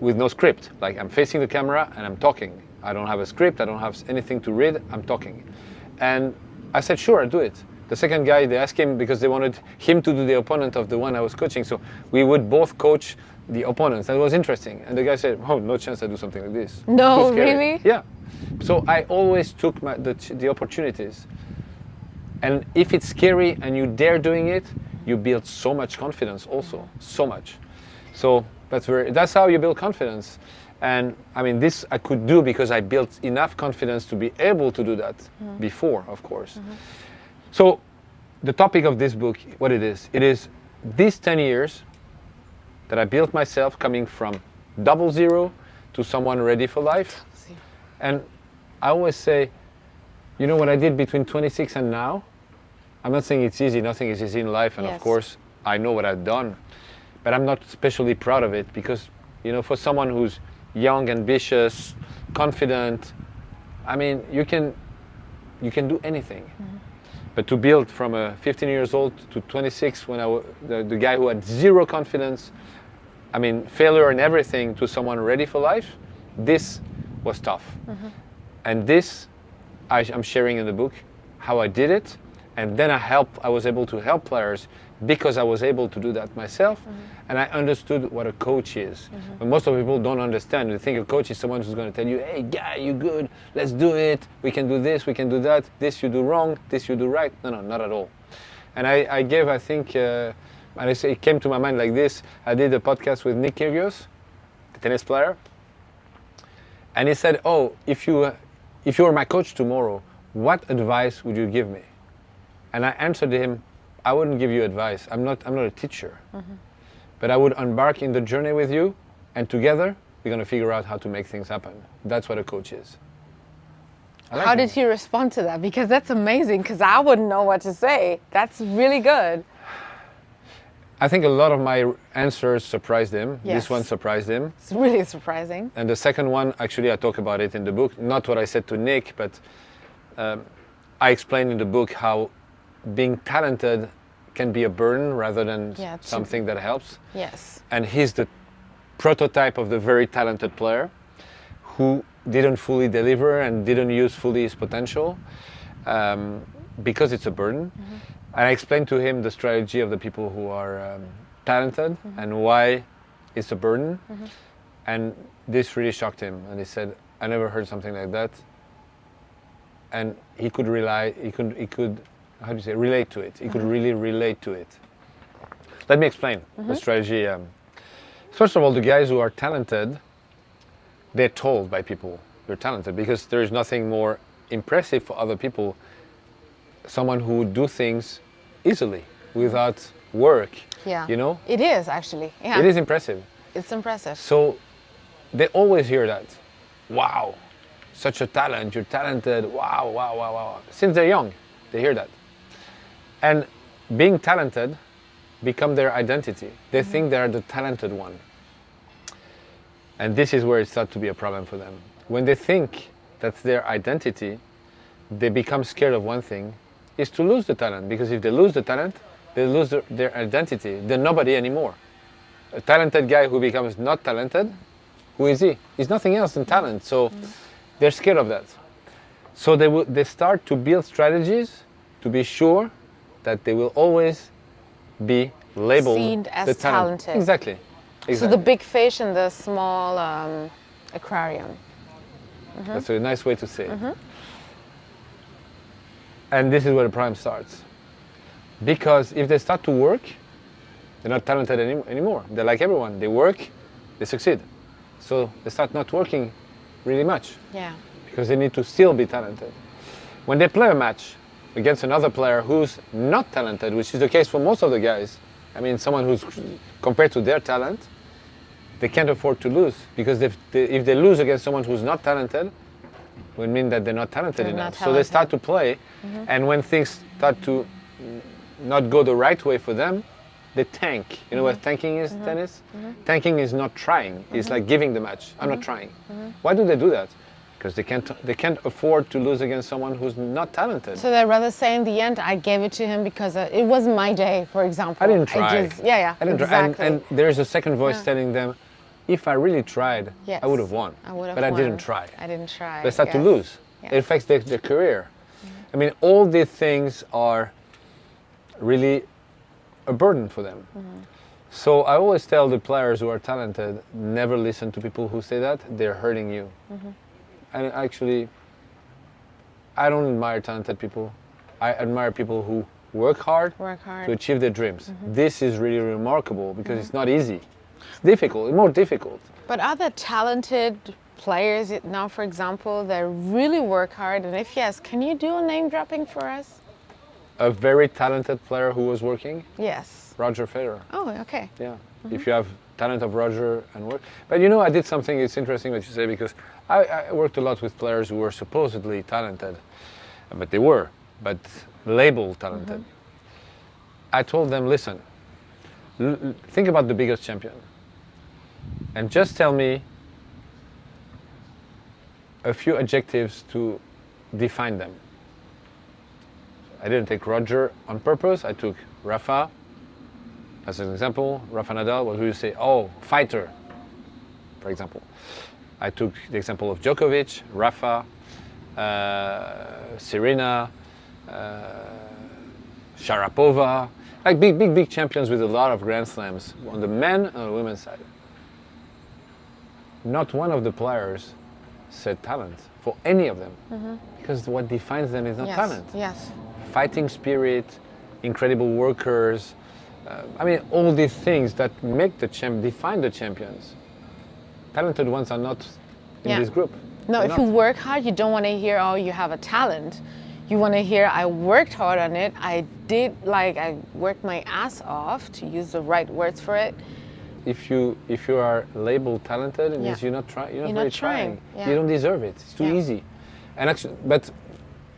With no script. Like I'm facing the camera and I'm talking. I don't have a script. I don't have anything to read. I'm talking. And I said, sure, I'll do it. The second guy, they asked him because they wanted him to do the opponent of the one I was coaching. So we would both coach the opponents. That was interesting. And the guy said, oh, no chance I do something like this. No, really? Yeah. So I always took the opportunities. And if it's scary and you dare doing it, you build so much confidence also, so much. So that's how you build confidence. And I mean, this I could do because I built enough confidence to be able to do that before, of course. So the topic of this book, what it is these 10 years that I built myself, coming from 00 to someone ready for life. And I always say, you know what I did between 26 and now? I'm not saying it's easy, nothing is easy in life, and of course I know what I've done, but I'm not especially proud of it because, you know, for someone who's young, ambitious, confident, I mean, you can do anything. But to build from a 15 years old to 26, when the guy who had 0 confidence, I mean, failure and everything, to someone ready for life, this was tough. And this, I'm sharing in the book, how I did it, and then I was able to help players because I was able to do that myself, and I understood what a coach is. But most of people don't understand. They think a coach is someone who's going to tell you, hey, guy, you're good, let's do it, we can do this, we can do that, this you do wrong, this you do right. No, not at all. And I gave, I think, And it came to my mind like this. I did a podcast with Nick Kyrgios, the tennis player, and he said, "Oh, if you were my coach tomorrow, what advice would you give me?" And I answered him, "I wouldn't give you advice. I'm not a teacher, but I would embark in the journey with you, and together we're going to figure out how to make things happen." That's what a coach is. How did he respond to that? Because that's amazing, because I wouldn't know what to say. That's really good. I think a lot of my answers surprised him. Yes. This one surprised him. It's really surprising. And the second one, actually, I talk about it in the book. Not what I said to Nick, but I explained in the book how being talented can be a burden rather than something that helps. Yes. And he's the prototype of the very talented player who didn't fully deliver and didn't use fully his potential because it's a burden. And I explained to him the strategy of the people who are talented and why it's a burden. And this really shocked him. And he said, "I never heard something like that." And he could relate to it. He could really relate to it. Let me explain the strategy. First of all, the guys who are talented, they're told by people they're talented because there is nothing more impressive for other people. Someone who would do things easily without work. Yeah. You know? It is actually. Yeah. It is impressive. It's impressive. So they always hear that. Wow, such a talent, you're talented. Wow, wow, wow, wow. Since they're young, they hear that. And being talented become their identity. They think they're the talented one. And this is where it starts to be a problem for them. When they think that's their identity, they become scared of one thing, is to lose the talent. Because if they lose the talent, they lose their identity. They're nobody anymore. A talented guy who becomes not talented, who is he? He's nothing else than talent. So they're scared of that. So they start to build strategies to be sure that they will always be labeled seen as the talent. talented. Exactly. So the big fish in the small aquarium. That's a nice way to say it. And this is where the problem starts. Because if they start to work, they're not talented anymore. They're like everyone. They work, they succeed. So they start not working really much. Yeah. Because they need to still be talented. When they play a match against another player who's not talented, which is the case for most of the guys, I mean, someone who's compared to their talent, they can't afford to lose. Because if they lose against someone who's not talented, it would mean that they're not talented enough. So they start to play, and when things start to not go the right way for them, they tank. You know what tanking is, tennis? Tanking is not trying. It's like giving the match. I'm not trying. Why do they do that? Because they can't afford to lose against someone who's not talented. So they'd rather say in the end, I gave it to him because it wasn't my day, for example. I didn't try. I didn't exactly. try. And there's a second voice telling them, if I really tried, Yes. I would have won. But I didn't try. I didn't try. They start to lose. Yeah. It affects their career. I mean, all these things are really a burden for them. So I always tell the players who are talented, never listen to people who say that. They're hurting you. And actually, I don't admire talented people. I admire people who work hard to achieve their dreams. This is really remarkable because it's not easy. It's difficult, more difficult. But are there talented players now, for example, that really work hard? And if yes, can you do a name dropping for us? A very talented player who was working? Yes. Roger Federer. Oh, okay. Yeah. If you have talent of Roger and work. But you know, I did something, it's interesting what you say, because I worked a lot with players who were supposedly talented, but they were, but labeled talented. I told them, listen, think about the biggest champion and just tell me a few adjectives to define them. I didn't take Roger on purpose. I took Rafa as an example. Rafa Nadal, what would you say? Oh, fighter, for example. I took the example of Djokovic, Rafa, Serena, Sharapova, like big champions with a lot of Grand Slams on the men and the women's side. Not one of the players said talent for any of them, because what defines them is not talent. Yes. Fighting spirit, incredible workers, I mean, all these things that make define the champions. Talented ones are not in this group. No, They're if you not. work hard, you don't want to hear, oh, you have a talent. You want to hear, I worked hard on it. I worked my ass off, to use the right words for it. If you are labeled talented, it means you're not really trying. Yeah. You don't deserve it. It's too easy. And actually, but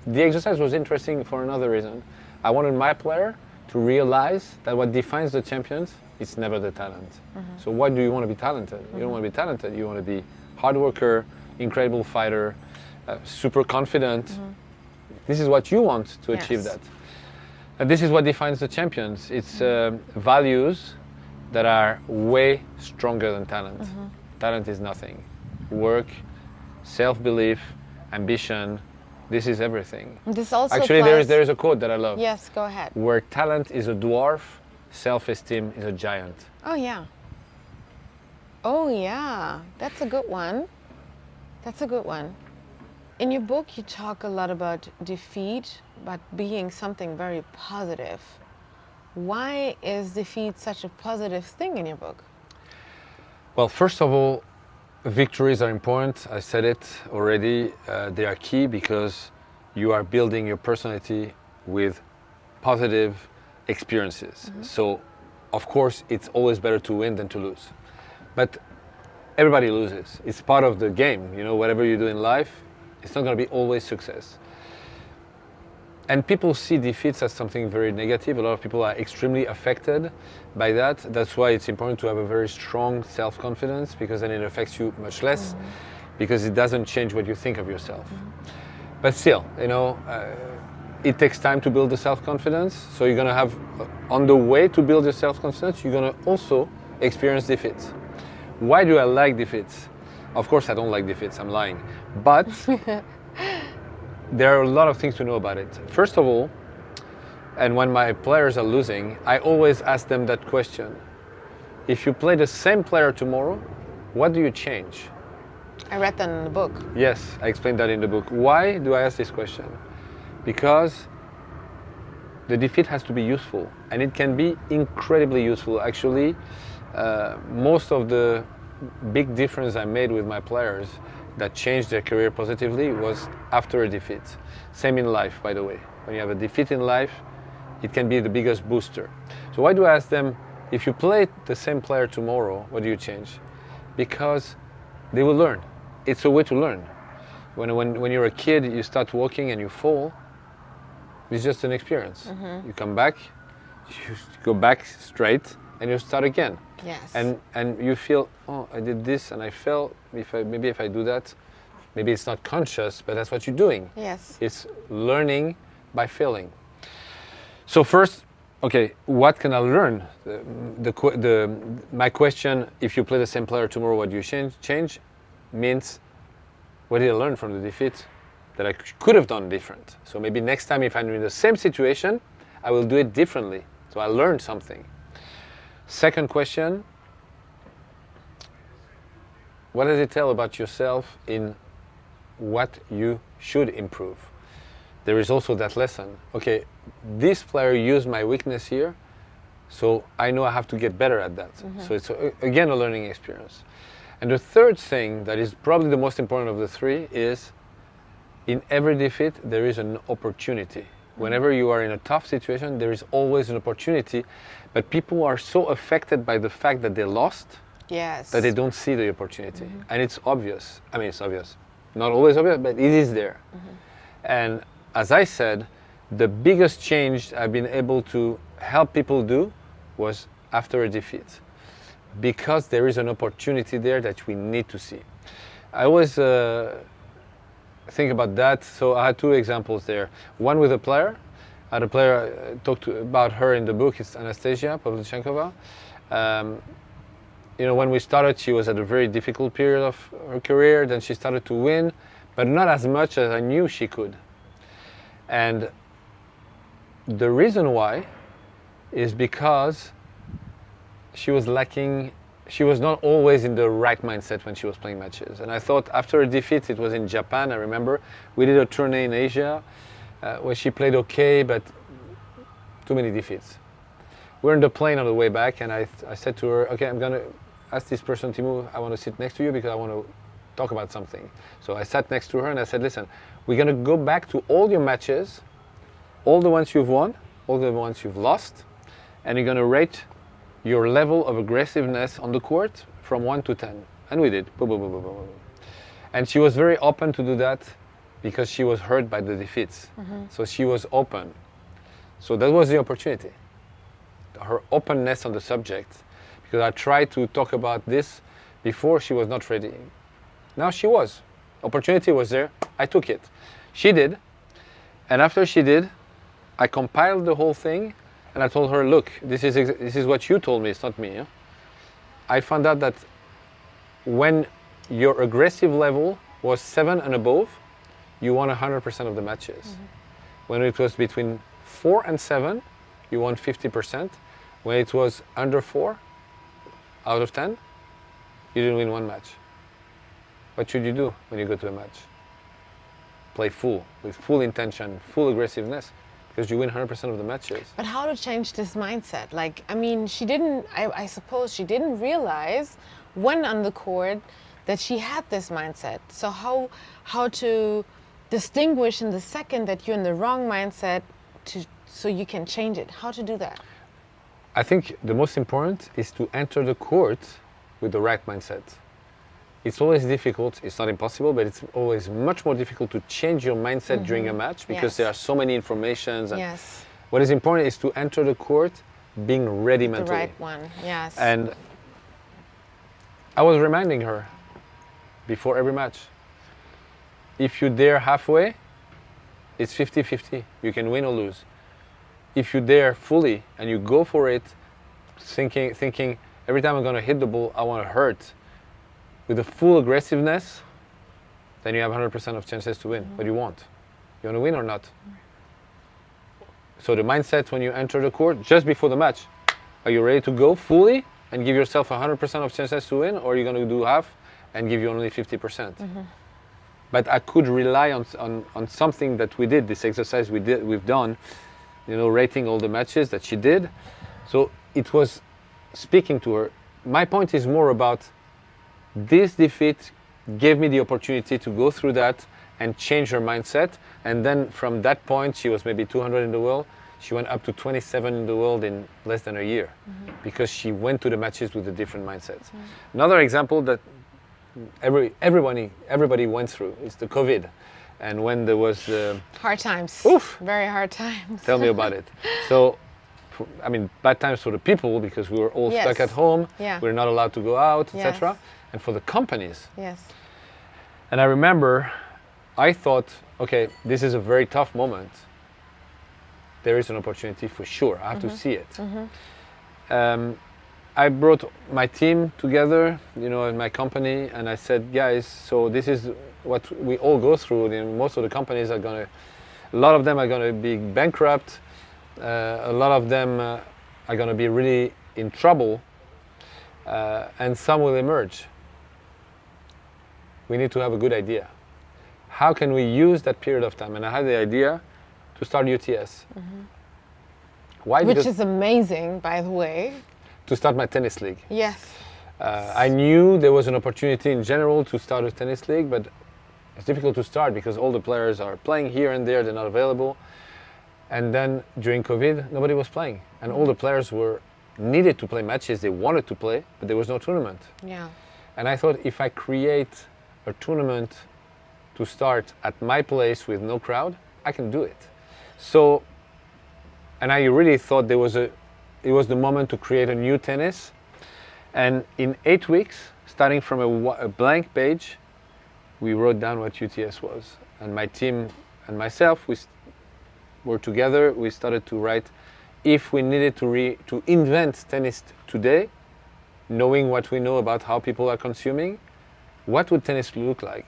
the exercise was interesting for another reason. I wanted my player to realize that what defines the champions is never the talent. So why do you want to be talented? You don't want to be talented. You want to be hard worker, incredible fighter, super confident. This is what you want to achieve that. And this is what defines the champions. It's values that are way stronger than talent. Talent is nothing. Work, self-belief, ambition, this is everything. This also Actually, there is a quote that I love. Yes, go ahead. Where talent is a dwarf, self-esteem is a giant. Oh, yeah. Oh, yeah. That's a good one. That's a good one. In your book, you talk a lot about defeat, but being something very positive. Why is defeat such a positive thing in your book? Well, first of all, victories are important. I said it already. They are key because you are building your personality with positive experiences. So, of course, it's always better to win than to lose. But everybody loses. It's part of the game. You know, whatever you do in life, it's not going to be always success. And people see defeats as something very negative. A lot of people are extremely affected by that. That's why it's important to have a very strong self-confidence, because then it affects you much less, because it doesn't change what you think of yourself. But still, you know, it takes time to build the self-confidence. So you're going to have, on the way to build your self-confidence, you're going to also experience defeats. Why do I like defeats? Of course I don't like defeats, I'm lying. But there are a lot of things to know about it. First of all, and when my players are losing, I always ask them that question. If you play the same player tomorrow, what do you change? I read that in the book. Yes, I explained that in the book. Why do I ask this question? Because the defeat has to be useful, and it can be incredibly useful. Actually, most of the big difference I made with my players that changed their career positively was after a defeat. Same in life, by the way. When you have a defeat in life, it can be the biggest booster. So why do I ask them, if you play the same player tomorrow, what do you change? Because they will learn. It's a way to learn. When you're a kid, you start walking and you fall, it's just an experience. You come back, you go back straight, and you start again. Yes. And you feel, oh, I did this and I fell. Maybe if I do that, maybe it's not conscious, but that's what you're doing. Yes. It's learning by failing. So first, okay, what can I learn? My question, if you play the same player tomorrow, what do you change? Means, what did I learn from the defeat that I could have done different? So maybe next time if I'm in the same situation, I will do it differently. So I learned something. Second question, what does it tell about yourself in what you should improve? There is also that lesson. Okay, this player used my weakness here, so I know I have to get better at that. So it's again a learning experience. And the third thing that is probably the most important of the three is, in every defeat there is an opportunity. Whenever you are in a tough situation, there is always an opportunity, but people are so affected by the fact that they lost that they don't see the opportunity. And it's obvious. I mean, it's obvious. Not always obvious, but it is there. And as I said, the biggest change I've been able to help people do was after a defeat, because there is an opportunity there that we need to see. I always think about that. So I had two examples there. One with a player. I had a player, I talked about her in the book. It's Anastasia Pavlyuchenkova. You know, when we started, she was at a very difficult period of her career. Then she started to win, but not as much as I knew she could. And the reason why is because she was lacking. She was not always in the right mindset when she was playing matches. And I thought after a defeat, it was in Japan, I remember, we did a tourney in Asia where she played okay, but too many defeats. we're in the plane on the way back, and I said to her, okay, I'm gonna ask this person to move. I want to sit next to you because I want to talk about something. So I sat next to her and I said, listen, we're gonna go back to all your matches, all the ones you've won, all the ones you've lost, and you're gonna rate your level of aggressiveness on the court from 1 to 10. And we did. Boom, boom, boom, boom, boom, boom. And she was very open to do that because she was hurt by the defeats. So she was open. So that was the opportunity. Her openness on the subject, because I tried to talk about this before she was not ready. Now she was. Opportunity was there. I took it. She did. And after she did, I compiled the whole thing and I told her, look, this is what you told me, it's not me. Yeah? I found out that when your aggressive level was 7 and above, you won 100% of the matches. When it was between 4 and 7, you won 50%. When it was under 4 out of 10, you didn't win one match. What should you do when you go to a match? Play full, with full intention, full aggressiveness, because you win 100% of the matches. But how to change this mindset? Like, I mean, she didn't, I suppose she didn't realize when on the court that she had this mindset. So how to distinguish in the second that you're in the wrong mindset so you can change it? How to do that? I think the most important is to enter the court with the right mindset. It's always difficult, it's not impossible, but it's always much more difficult to change your mindset during a match because there are so many informations. And what is important is to enter the court being ready mentally. The right one, yes. And I was reminding her before every match, if you dare halfway, it's 50-50. You can win or lose. If you dare fully and you go for it, thinking every time I'm going to hit the ball, I want to hurt, with a full aggressiveness, then you have 100% of chances to win. But you won't. You want to win or not? So the mindset when you enter the court, just before the match, are you ready to go fully and give yourself 100% of chances to win, or are you going to do half and give you only 50%? But I could rely on something that we did, this exercise we've done, rating all the matches that she did. So it was speaking to her. My point is more about this defeat gave me the opportunity to go through that and change her mindset. And then from that point, she was maybe 200 in the world. She went up to 27 in the world in less than a year because she went to the matches with a different mindset. Another example that everybody went through is the COVID. And when there was hard times. Oof. Very hard times. Tell me about it. So, bad times for the people because we were all stuck at home. We're not allowed to go out, etc. And for the companies. And I remember, I thought, okay, this is a very tough moment. There is an opportunity for sure. I have to see it. I brought my team together, in my company, and I said, guys, so this is what we all go through. Most of the companies a lot of them are going to be bankrupt. A lot of them are going to be really in trouble, and some will emerge. We need to have a good idea. How can we use that period of time? And I had the idea to start UTS. Why? Which is amazing, by the way. To start my tennis league. Yes. I knew there was an opportunity in general to start a tennis league, but it's difficult to start because all the players are playing here and there, they're not available. And then during COVID, nobody was playing. And all the players needed to play matches, they wanted to play, but there was no tournament. And I thought if I create a tournament to start at my place with no crowd, I can do it. So, and I really thought it was the moment to create a new tennis. And in 8 weeks, starting from a blank page, we wrote down what UTS was. And my team and myself, we were together, we started to write, if we needed to invent tennis today, knowing what we know about how people are consuming, what would tennis look like?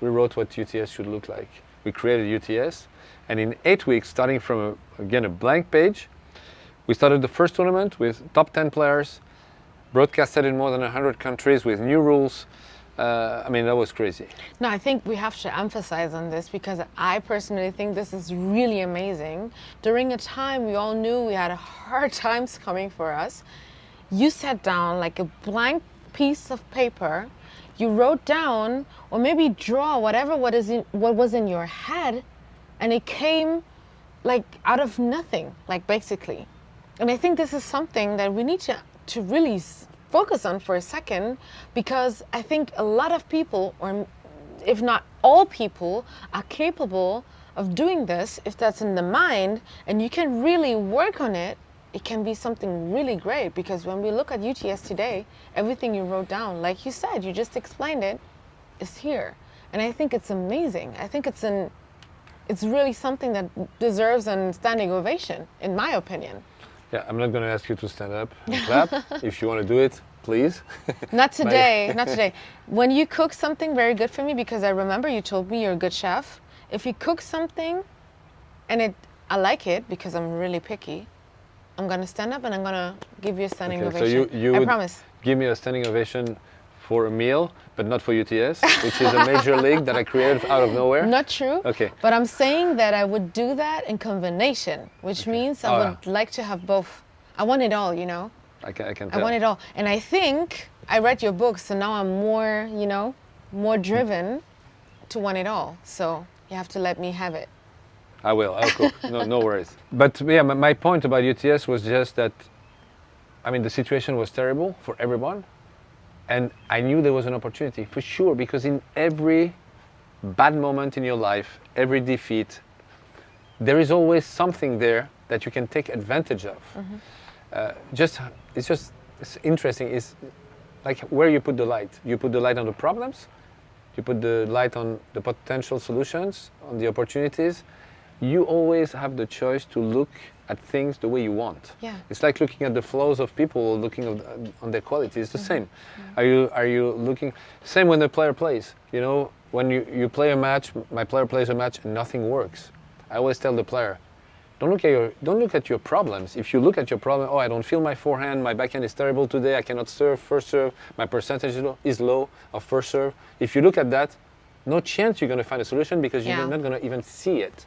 We wrote what UTS should look like. We created UTS, and in 8 weeks, starting from, a blank page, we started the first tournament with top 10 players, broadcasted in more than 100 countries with new rules, I mean, that was crazy. No, I think we have to emphasize on this because I personally think this is really amazing. During a time we all knew we had hard times coming for us, you sat down like a blank piece of paper, you wrote down or maybe draw whatever what was in your head, and it came like out of nothing, like basically. And I think this is something that we need to really focus on for a second, because I think a lot of people, or if not all people, are capable of doing this if that's in the mind and you can really work on it. It can be something really great, because when we look at UTS today, everything you wrote down, like you said, you just explained it, is here. And I think it's amazing. I think it's really something that deserves a standing ovation, in my opinion. Yeah, I'm not going to ask you to stand up and clap. If you want to do it, please. Not today, not today. When you cook something very good for me, because I remember you told me you're a good chef, if you cook something and I like it, because I'm really picky, I'm going to stand up and I'm going to give you a standing ovation. So you I would promise. give me a standing ovation for a meal, but not for UTS, which is a major league that I created out of nowhere. Not true. Okay. But I'm saying that I would do that in combination, which means I would like to have both. I want it all, you know? I can tell. I want it all. And I think I read your book, so now I'm more, more driven to want it all. So you have to let me have it. I will. I'll cook. No worries. But yeah, my point about UTS was just that, I mean, the situation was terrible for everyone. And I knew there was an opportunity for sure, because in every bad moment in your life, every defeat, there is always something there that you can take advantage of. It's interesting. It's like where you put the light. You put the light on the problems, you put the light on the potential solutions, on the opportunities. You always have the choice to look at things the way you want. Yeah. It's like looking at the flaws of people, looking on their qualities. It's the same. Are you looking? Same when the player plays. You know, when you play a match, my player plays a match and nothing works. I always tell the player, don't look at your problems. If you look at your problem, I don't feel my forehand, my backhand is terrible today, I cannot serve first serve, my percentage is low of first serve. If you look at that, no chance you're going to find a solution, because you're not going to even see it.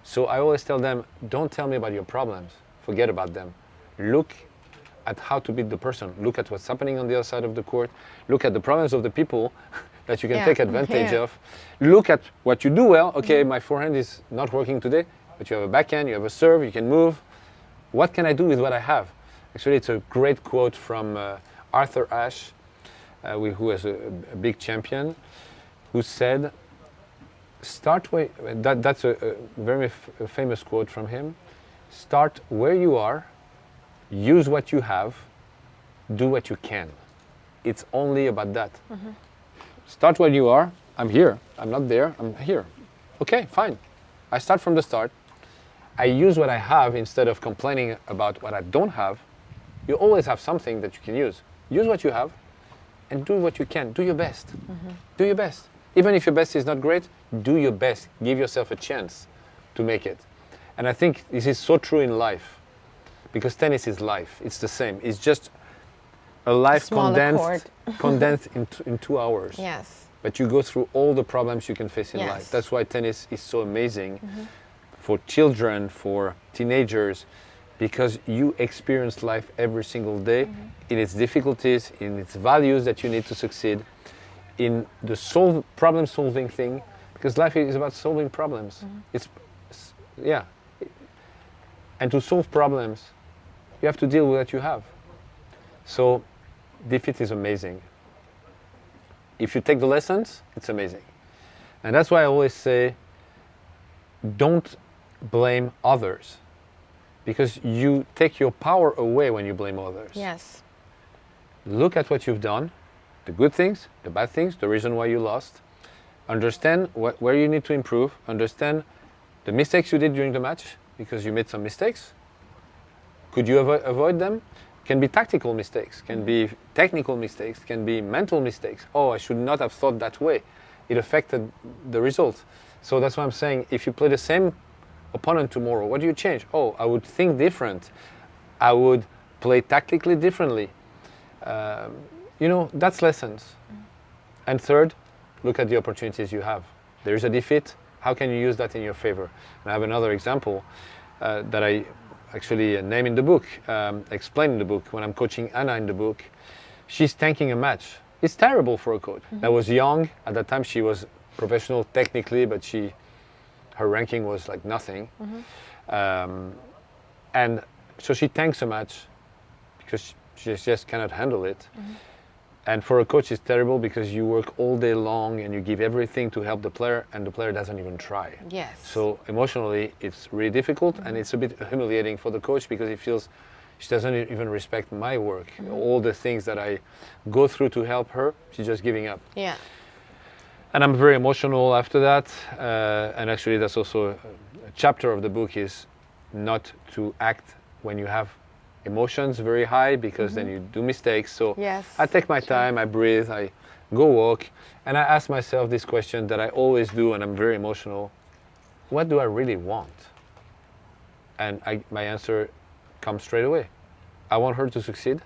So I always tell them, don't tell me about your problems. Forget about them. Look at how to beat the person. Look at what's happening on the other side of the court. Look at the problems of the people that you can take advantage of. Look at what you do well. Okay, my forehand is not working today, but you have a backhand, you have a serve, you can move. What can I do with what I have? Actually, it's a great quote from Arthur Ashe, who is a big champion, who said, that's a very famous quote from him. Start where you are, use what you have, do what you can. It's only about that. Start where you are. I'm here. I'm not there. I'm here. Okay, fine. I start from the start. I use what I have instead of complaining about what I don't have. You always have something that you can use. Use what you have and do what you can. Do your best. Do your best. Even if your best is not great, do your best. Give yourself a chance to make it. And I think this is so true in life, because tennis is life. It's the same. It's just a life condensed in 2 hours. Yes. But you go through all the problems you can face in life. That's why tennis is so amazing for children, for teenagers, because you experience life every single day in its difficulties, in its values that you need to succeed, in the problem-solving thing, because life is about solving problems. And to solve problems, you have to deal with what you have. So defeat is amazing. If you take the lessons, it's amazing. And that's why I always say, don't blame others, because you take your power away when you blame others. Yes. Look at what you've done, the good things, the bad things, the reason why you lost. Understand where you need to improve. Understand the mistakes you did during the match, because you made some mistakes. Could you avoid them? Can be tactical mistakes, can be technical mistakes, can be mental mistakes. I should not have thought that way. It affected the result. So that's why I'm saying, if you play the same opponent tomorrow, what do you change? I would think different. I would play tactically differently. That's lessons. And third, look at the opportunities you have. There's a defeat. How can you use that in your favor? And I have another example that I actually name in the book, explain in the book. When I'm coaching Anna in the book, she's tanking a match. It's terrible for a coach. I was young. At that time, she was professional technically, but her ranking was like nothing. And so she tanks a match because she just cannot handle it. And for a coach, it's terrible because you work all day long and you give everything to help the player, and the player doesn't even try. Yes. So emotionally, it's really difficult, and it's a bit humiliating for the coach because he feels she doesn't even respect my work. All the things that I go through to help her, she's just giving up. Yeah. And I'm very emotional after that. And actually, that's also a chapter of the book is not to act when you have emotions very high, because then you do mistakes. So Yes, I take my time, I breathe, I go walk, and I ask myself this question that I always do when I'm very emotional. What do I really want? And my answer comes straight away. I want her to succeed.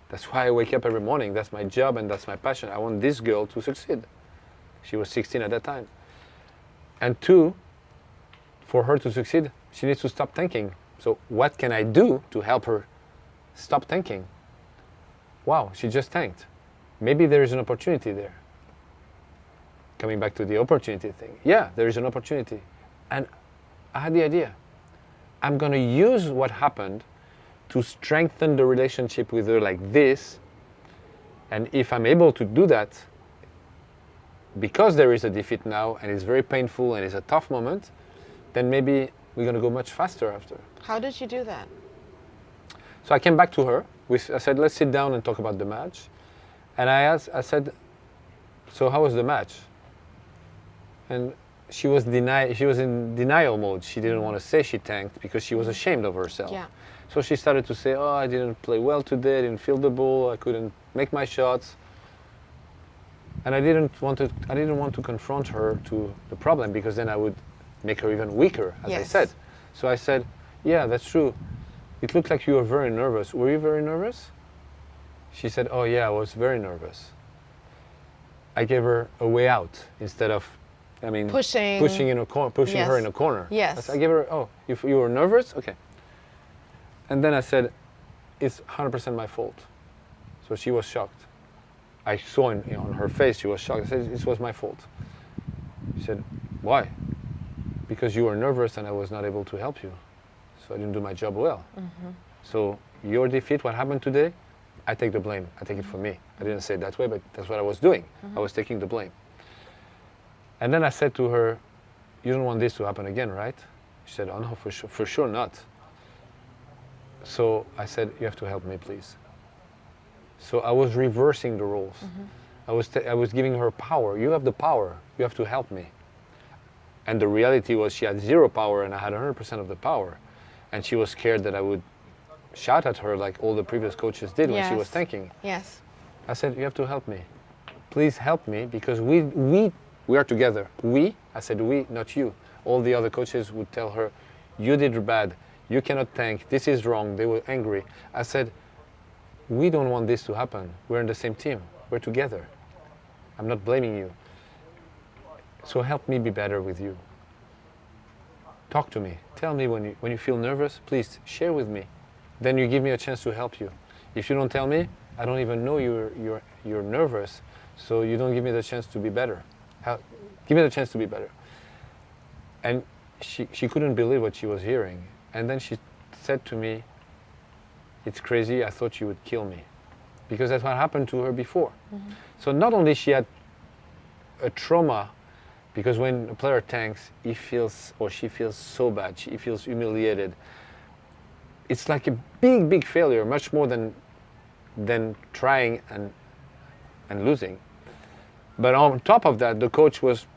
That's why I wake up every morning. That's my job and that's my passion. I want this girl to succeed. She was 16 at that time. And two, for her to succeed, she needs to stop thinking. So what can I do to help her stop thinking? Wow, she just tanked. Maybe there is an opportunity there. Coming back to the opportunity thing. Yeah, there is an opportunity. And I had the idea. I'm going to use what happened to strengthen the relationship with her like this. And if I'm able to do that, because there is a defeat now and it's very painful and it's a tough moment, then maybe we're going to go much faster after. How did you do that? So I came back to her. I said, let's sit down and talk about the match. And I said, so how was the match? And she was in denial mode. She didn't want to say she tanked because she was ashamed of herself. Yeah. So she started to say, oh, I didn't play well today, I didn't feel the ball, I couldn't make my shots. And I didn't want to confront her to the problem, because then I would make her even weaker, as I Yes. said. So I said, yeah, that's true. It looked like you were very nervous. Were you very nervous? She said, oh yeah, I was very nervous. I gave her a way out instead of, pushing her Yes. in a corner. Yes. I gave her, oh, if you were nervous, okay. And then I said, it's 100% my fault. So she was shocked. I saw on her face, she was shocked. I said, it was my fault. She said, why? Because you were nervous and I was not able to help you. So I didn't do my job well. So your defeat, what happened today, I take the blame. I take it for me. I didn't say it that way, but that's what I was doing. I was taking the blame. And then I said to her, you don't want this to happen again, right? She said, oh no, for sure not. So I said, you have to help me, please. So I was reversing the roles. I was giving her power. You have the power. You have to help me. And the reality was she had 0 power and I had 100% of the power. And she was scared that I would shout at her like all the previous coaches did when she was tanking. Yes. I said, you have to help me. Please help me, because we are together. I said we, not you. All the other coaches would tell her, you did bad. You cannot tank. This is wrong. They were angry. I said, we don't want this to happen. We're in the same team. We're together. I'm not blaming you. So help me be better with you. Talk to me. Tell me when you feel nervous, please share with me. Then you give me a chance to help you. If you don't tell me, I don't even know you're nervous, so you don't give me the chance to be better. Give me the chance to be better. And she couldn't believe what she was hearing. And then she said to me, it's crazy, I thought you would kill me. Because that's what happened to her before. So not only she had a trauma, because when a player tanks, he feels or she feels so bad, she feels humiliated. It's like a big, big failure, much more than trying and losing. But on top of that, the coach was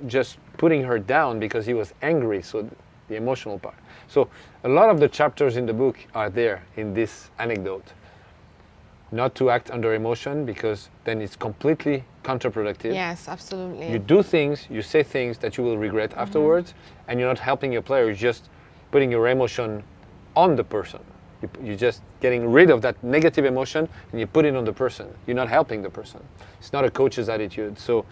just putting her down because he was angry, so the emotional part. So a lot of the chapters in the book are there in this anecdote. Not to act under emotion, because then it's completely counterproductive. Yes, absolutely. You do things, you say things that you will regret afterwards, and you're not helping your player, you're just putting your emotion on the person. You're just getting rid of that negative emotion and you put it on the person. You're not helping the person. It's not a coach's attitude. So,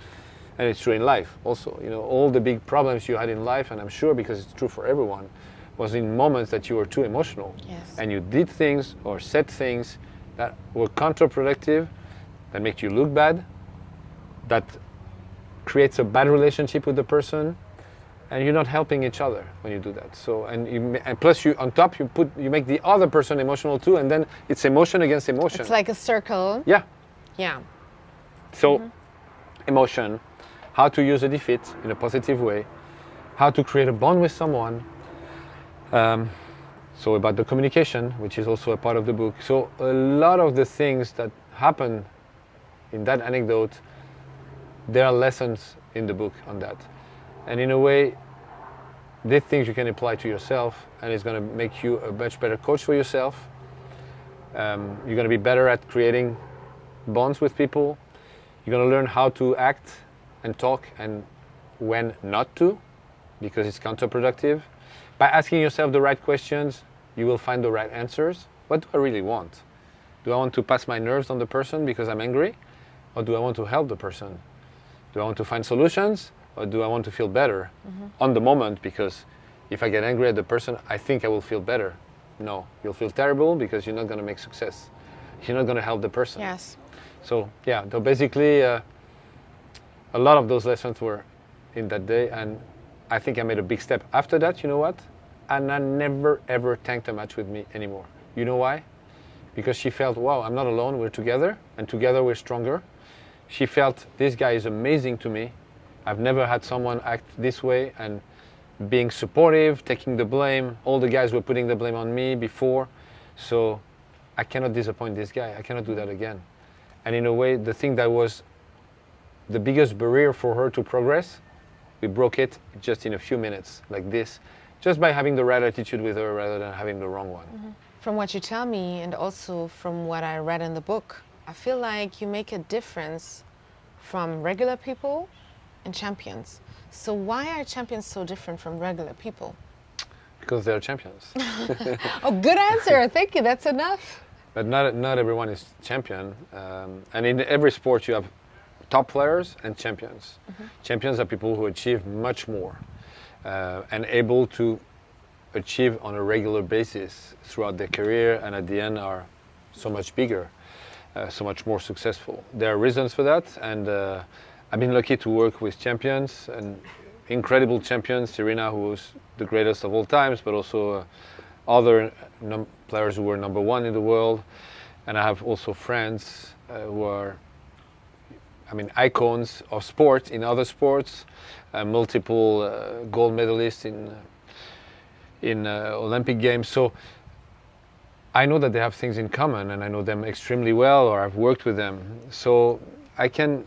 and it's true in life also. You know, all the big problems you had in life, and I'm sure because it's true for everyone, was in moments that you were too emotional. Yes. And you did things or said things that were counterproductive, that make you look bad, that creates a bad relationship with the person, and you're not helping each other when you do that. So, and plus you on top you make the other person emotional too, and then it's emotion against emotion. It's like a circle. Yeah. Yeah. So, emotion, how to use a defeat in a positive way, how to create a bond with someone. So about the communication, which is also a part of the book. So a lot of the things that happen in that anecdote, there are lessons in the book on that. And in a way, these things you can apply to yourself, and it's going to make you a much better coach for yourself. You're going to be better at creating bonds with people. You're going to learn how to act and talk and when not to, because it's counterproductive. By asking yourself the right questions, you will find the right answers. What do I really want? Do I want to pass my nerves on the person because I'm angry? Or do I want to help the person? Do I want to find solutions? Or do I want to feel better on the moment? Because if I get angry at the person, I think I will feel better. No, you'll feel terrible because you're not going to make success. You're not going to help the person. Yes. So yeah, so basically a lot of those lessons were in that day, and I think I made a big step. After that, you know what? Anna never ever tanked a match with me anymore. You know why? Because she felt, wow, I'm not alone, we're together, and together we're stronger. She felt, this guy is amazing to me. I've never had someone act this way and being supportive, taking the blame. All the guys were putting the blame on me before. So I cannot disappoint this guy. I cannot do that again. And in a way, the thing that was the biggest barrier for her to progress, we broke it just in a few minutes, like this, just by having the right attitude with her rather than having the wrong one. From what you tell me, and also from what I read in the book, I feel like you make a difference from regular people and champions. So why are champions so different from regular people? Because they're champions. Oh, good answer. Thank you. That's enough. But not everyone is champion. And in every sport you have top players and champions. Champions are people who achieve much more and able to achieve on a regular basis throughout their career, and at the end are so much bigger, so much more successful. There are reasons for that, and I've been lucky to work with champions, and incredible champions, Serena, who was the greatest of all times, but also other players who were number one in the world. And I have also friends who are, icons of sport in other sports, multiple gold medalists in Olympic Games. So I know that they have things in common, and I know them extremely well, or I've worked with them. So I can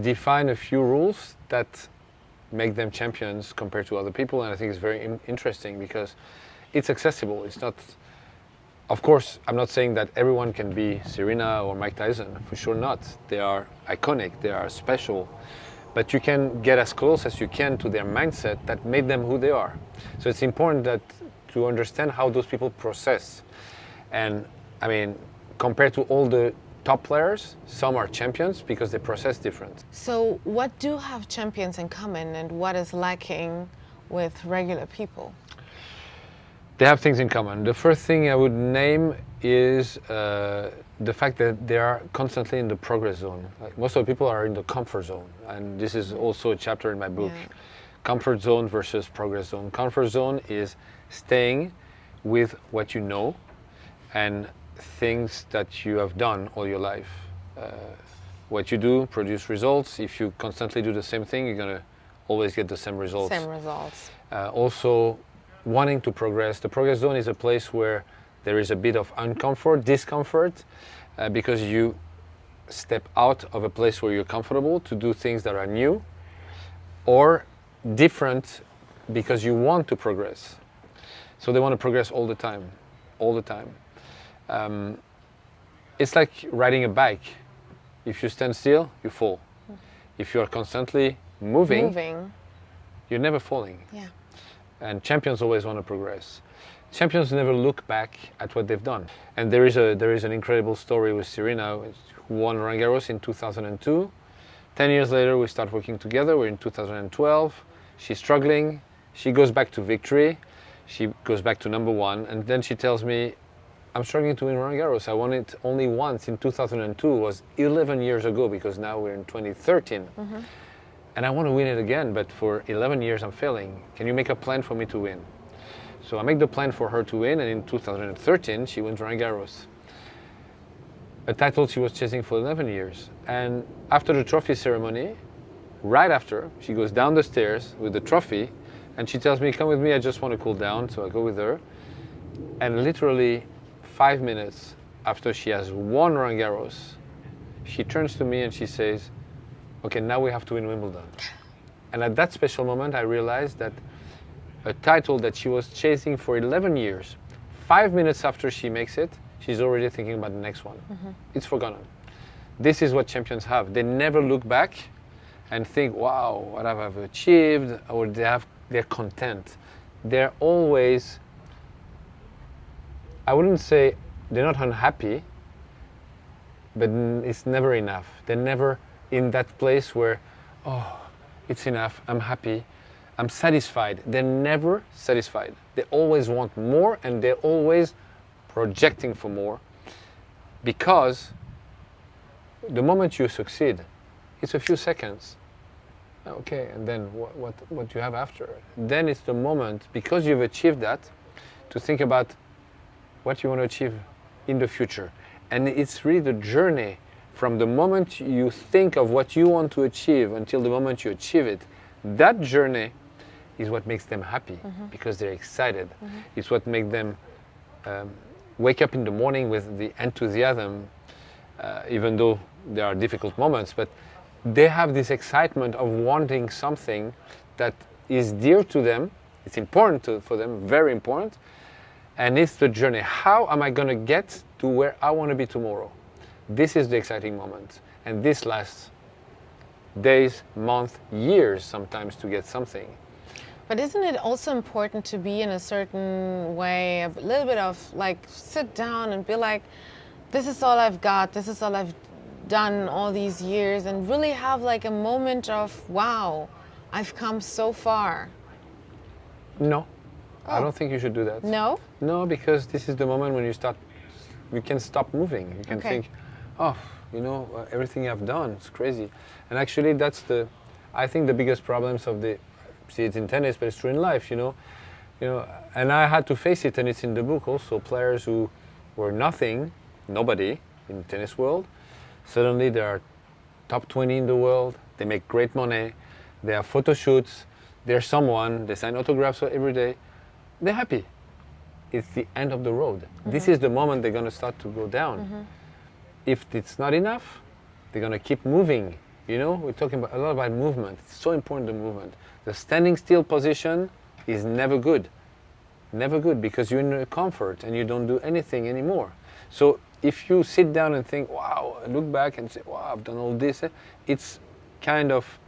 define a few rules that make them champions compared to other people, and I think it's very interesting because it's accessible. It's not, of course, I'm not saying that everyone can be Serena or Mike Tyson, for sure not. They are iconic, they are special, but you can get as close as you can to their mindset that made them who they are. So it's important that to understand how those people process. And compared to all the top players, some are champions because they process different. So what do have champions in common, and what is lacking with regular people? They have things in common. The first thing I would name is the fact that they are constantly in the progress zone. Like most of the people are in the comfort zone, and this is also a chapter in my book. Yeah. Comfort zone versus progress zone. Comfort zone is staying with what you know and things that you have done all your life. What you do produce results. If you constantly do the same thing, you're going to always get the same results. Same results. Also, wanting to progress. The progress zone is a place where there is a bit of discomfort, because you step out of a place where you're comfortable to do things that are new or different because you want to progress. So they want to progress all the time. It's like riding a bike. If you stand still, you fall. If you are constantly moving, you're never falling. Yeah. And champions always want to progress. champions never look back at what they've done. And there is an incredible story with Serena, who won Roland Garros in 2002. 10 years later, we start working together. We're in 2012. She's struggling. She goes back to victory. She goes back to number one. And then she tells me, I'm struggling to win Roland Garros. I won it only once in 2002. It was 11 years ago, because now we're in 2013. And I want to win it again, but for 11 years I'm failing. Can you make a plan for me to win? So I make the plan for her to win, and in 2013 she wins Roland Garros. A title she was chasing for 11 years. And after the trophy ceremony, right after, she goes down the stairs with the trophy, and she tells me, come with me, I just want to cool down. So I go with her. And literally 5 minutes after she has won Roland Garros, she turns to me and she says, okay, now we have to win Wimbledon. And at that special moment, I realized that a title that she was chasing for 11 years, 5 minutes after she makes it, she's already thinking about the next one. It's forgotten. This is what champions have. They never look back and think, wow, what have I achieved? Or they're content. They're always, I wouldn't say they're not unhappy, but it's never enough. They're never in that place where, oh, it's enough, I'm happy, I'm satisfied. They're never satisfied. They always want more, and they're always projecting for more, because the moment you succeed, it's a few seconds. Okay, and then what you have after? Then it's the moment, because you've achieved that, to think about what you want to achieve in the future. And it's really the journey from the moment you think of what you want to achieve until the moment you achieve it. That journey is what makes them happy, because they're excited. It's what makes them wake up in the morning with the enthusiasm, even though there are difficult moments, but they have this excitement of wanting something that is dear to them. It's important for them, very important, and it's the journey. How am I going to get to where I want to be tomorrow? This is the exciting moment, and this lasts days, months, years sometimes to get something. But isn't it also important to be in a certain way, a little bit of like sit down and be like, this is all I've got, this is all I've done all these years, and really have like a moment of, wow, I've come so far? No, I don't think you should do that. No? No, because this is the moment when you can stop moving. You can think, oh, everything I've done, it's crazy. And actually I think the biggest problems of see it in tennis, but it's true in life, and I had to face it, and it's in the book also. Players who were nobody in the tennis world, suddenly they are top 20 in the world, they make great money, they have photo shoots, they're someone, they sign autographs every day, they're happy. It's the end of the road. This is the moment they're going to start to go down. If it's not enough, they're going to keep moving. We're talking a lot about movement. It's so important, the movement. The standing still position is never good. Never good, because you're in a comfort and you don't do anything anymore. So if you sit down and think, wow, look back and say, wow, I've done all this, it's kind of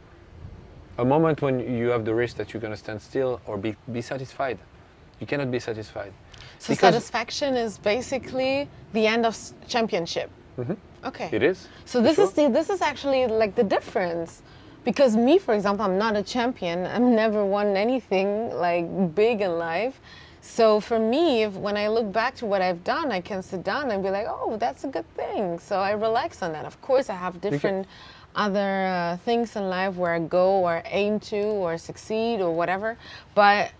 a moment when you have the risk that you're going to stand still or be satisfied. You cannot be satisfied. So satisfaction is basically the end of championship. Okay. It is. So this is actually like the difference. Because me, for example, I'm not a champion. I've never won anything like big in life. So for me, when I look back to what I've done, I can sit down and be like, oh, that's a good thing. So I relax on that. Of course, I have different other things in life where I go or aim to or succeed or whatever. But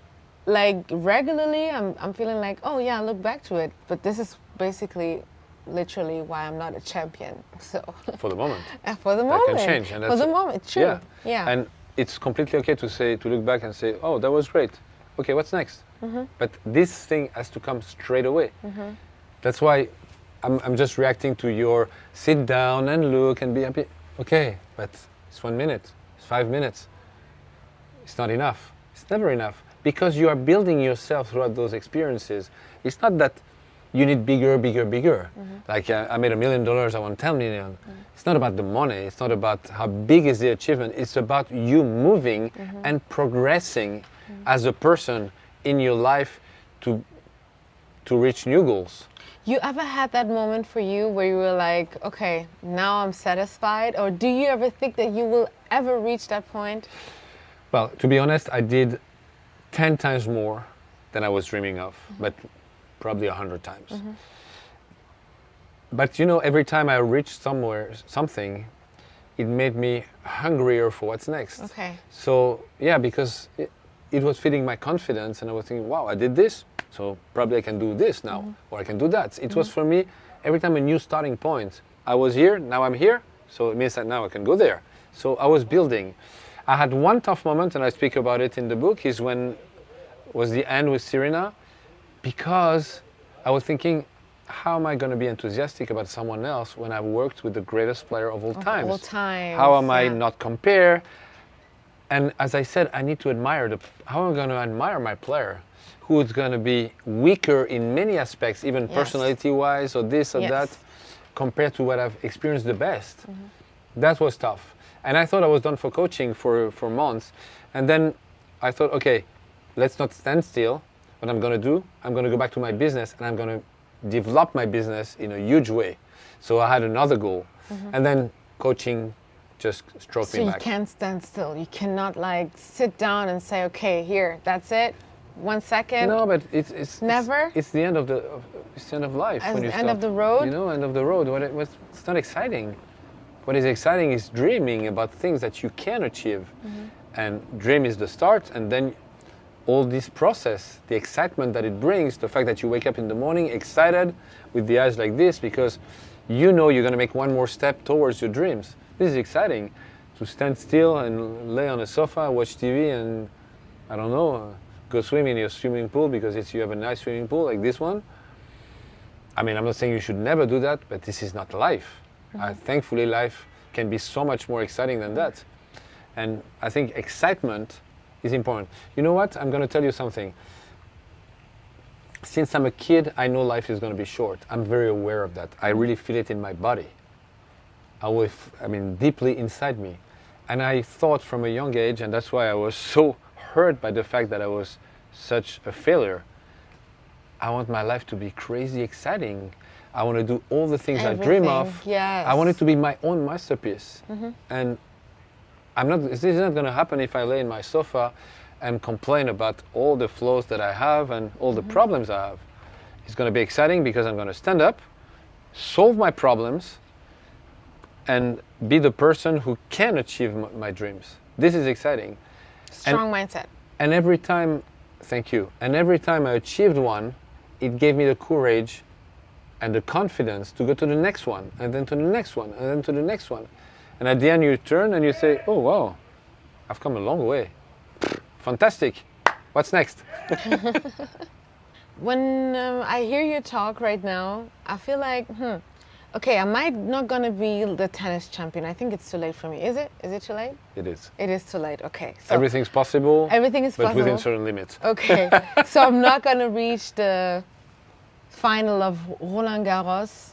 like regularly, I'm feeling like, oh yeah, look back to it. But this is basically literally why I'm not a champion. So for the moment. For the moment. That can change. And for the moment, true. Yeah. And it's completely okay to look back and say, oh, that was great. Okay, what's next? But this thing has to come straight away. That's why I'm just reacting to your sit down and look and be happy. Okay, but it's 1 minute, it's 5 minutes. It's not enough. It's never enough, because you are building yourself throughout those experiences. It's not that you need bigger. Like I made $1 million, I want 10 million. It's not about the money. It's not about how big is the achievement. It's about you moving and progressing as a person in your life to to reach new goals. You ever had that moment for you where you were like, okay, now I'm satisfied? Or do you ever think that you will ever reach that point? Well, to be honest, I did 10 times more than I was dreaming of, but probably 100 times. But you know, every time I reached something, it made me hungrier for what's next. Okay. So yeah, because it was feeding my confidence, and I was thinking, wow, I did this, so probably I can do this now, or I can do that. It was for me, every time a new starting point. I was here, now I'm here, so it means that now I can go there. So I was building. I had one tough moment, and I speak about it in the book, is when was the end with Serena, because I was thinking, how am I going to be enthusiastic about someone else when I've worked with the greatest player of all time? All time. How am I not compare? And as I said, I need to admire how am I going to admire my player, who is going to be weaker in many aspects, even personality-wise, or this or that, compared to what I've experienced the best. That was tough. And I thought I was done for coaching for months. And then I thought, okay, let's not stand still. What I'm going to do, I'm going to go back to my business, and I'm going to develop my business in a huge way. So I had another goal. And then coaching just stroked me back. So you can't stand still. You cannot like sit down and say, okay, here, that's it. 1 second. No, but it's never. It's the end of it's the end of life. As when you the end stop. of the road. You know, end of the road. It's not exciting. What is exciting is dreaming about things that you can achieve, and dream is the start, and then all this process, the excitement that it brings, the fact that you wake up in the morning excited with the eyes like this because you know you're going to make one more step towards your dreams. This is exciting. To stand still and lay on a sofa, watch TV, and I don't know, go swim in your swimming pool because you have a nice swimming pool like this one. I mean, I'm not saying you should never do that, but this is not life. Thankfully, life can be so much more exciting than that. And I think excitement is important. You know what? I'm going to tell you something. Since I'm a kid, I know life is going to be short. I'm very aware of that. I really feel it in my body. Deeply inside me. And I thought from a young age, and that's why I was so hurt by the fact that I was such a failure. I want my life to be crazy exciting. I want to do all the things I dream of. Yes. I want it to be my own masterpiece. And this is not going to happen if I lay in my sofa and complain about all the flaws that I have and all the problems I have. It's going to be exciting because I'm going to stand up, solve my problems, and be the person who can achieve my dreams. This is exciting. Strong mindset. And every time, thank you, and every time I achieved one, it gave me the courage and the confidence to go to the next one, and then to the next one, and then to the next one. And at the end you turn and you say, oh wow, I've come a long way. Fantastic. What's next? When I hear you talk right now, I feel like, okay, I might not gonna be the tennis champion. I think it's too late for me. Is it? Is it too late? It is. It is too late, okay. So Everything's possible. everything is but possible. within certain limits. Okay, so I'm not gonna reach the final of Roland Garros.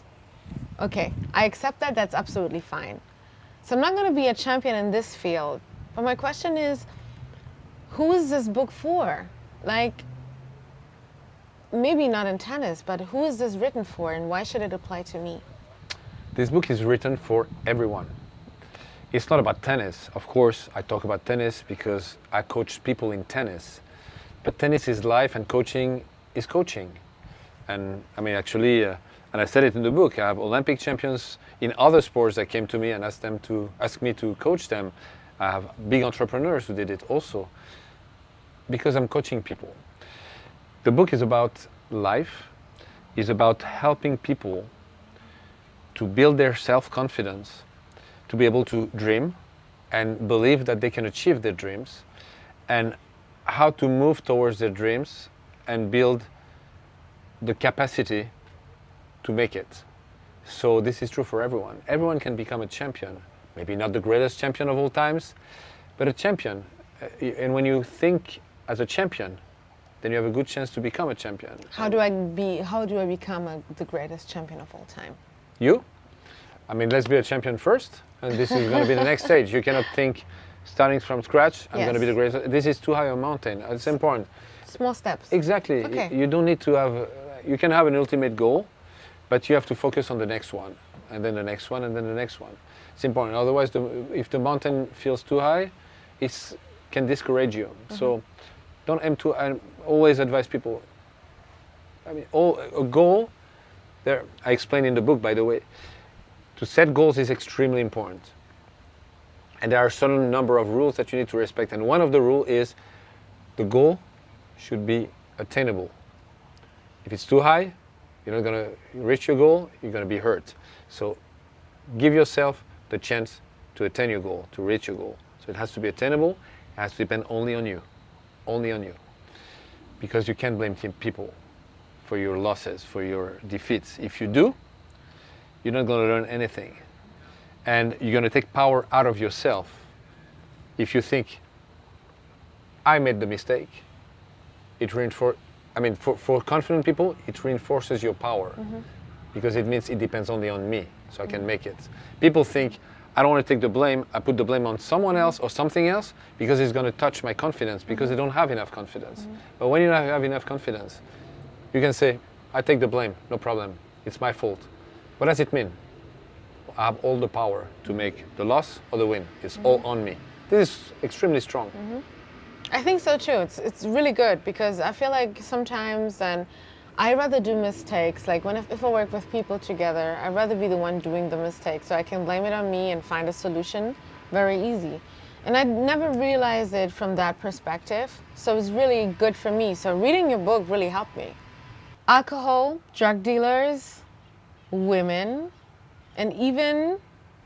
Okay, I accept that, that's absolutely fine. So I'm not gonna be a champion in this field. But my question is, who is this book for? Like, maybe not in tennis, but who is this written for and why should it apply to me? This book is written for everyone. It's not about tennis. Of course, I talk about tennis because I coach people in tennis. But tennis is life and coaching is coaching. And I mean, actually, and I said it in the book, I have Olympic champions in other sports that came to me and asked me to coach them. I have big entrepreneurs who did it also because I'm coaching people. The book is about life, is about helping people to build their self-confidence, to be able to dream and believe that they can achieve their dreams, and how to move towards their dreams and build the capacity to make it. So this is true for everyone. Everyone can become a champion. Maybe not the greatest champion of all times, but a champion. And when you think as a champion, then you have a good chance to become a champion. How do I become the greatest champion of all time? You? I mean, let's be a champion first, and this is going to be the next stage. You cannot think starting from scratch, I'm going to be the greatest. This is too high a mountain. It's important. Small steps. Exactly. Okay. You don't need to have you can have an ultimate goal, but you have to focus on the next one, and then the next one, and then the next one. It's important. Otherwise, if the mountain feels too high, it can discourage you. So don't aim too. I always advise people. I mean, a goal. There, I explain in the book, by the way. To set goals is extremely important, and there are a certain number of rules that you need to respect. And one of the rules is the goal should be attainable. If it's too high, you're not going to reach your goal. You're going to be hurt. So give yourself the chance to attain your goal, to reach your goal. So it has to be attainable. It has to depend only on you, because you can't blame people for your losses, for your defeats. If you do, you're not going to learn anything, and you're going to take power out of yourself. If you think, I made the mistake, it reinforces. I mean, for confident people, it reinforces your power, because it means it depends only on me, so I can make it. People think, I don't want to take the blame, I put the blame on someone else or something else because it's going to touch my confidence, because they don't have enough confidence. But when you have enough confidence, you can say, I take the blame, no problem, it's my fault. What does it mean? I have all the power to make the loss or the win. It's all on me. This is extremely strong. I think so too. It's really good, because I feel like sometimes I rather do mistakes. Like if I work with people together, I'd rather be the one doing the mistake, so I can blame it on me and find a solution very easy. And I never realized it from that perspective, so it's really good for me. So reading your book really helped me. Alcohol, drug dealers, women, and even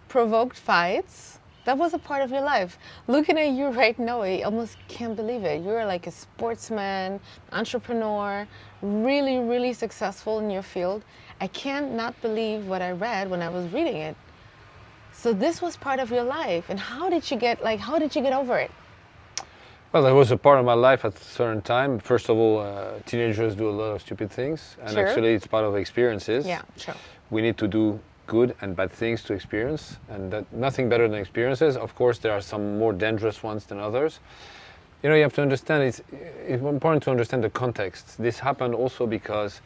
provoked fights. That was a part of your life. Looking at you right now, I almost can't believe it. You're like a sportsman, entrepreneur, really, really successful in your field. I can't not believe what I read when I was reading it. So this was part of your life. And how did you get over it? Well, that was a part of my life at a certain time. First of all, teenagers do a lot of stupid things, and actually it's part of experiences. Yeah, sure. We need to do good and bad things to experience, and that nothing better than experiences. Of course, there are some more dangerous ones than others. You know, you have to understand, it's important to understand the context. This happened also because,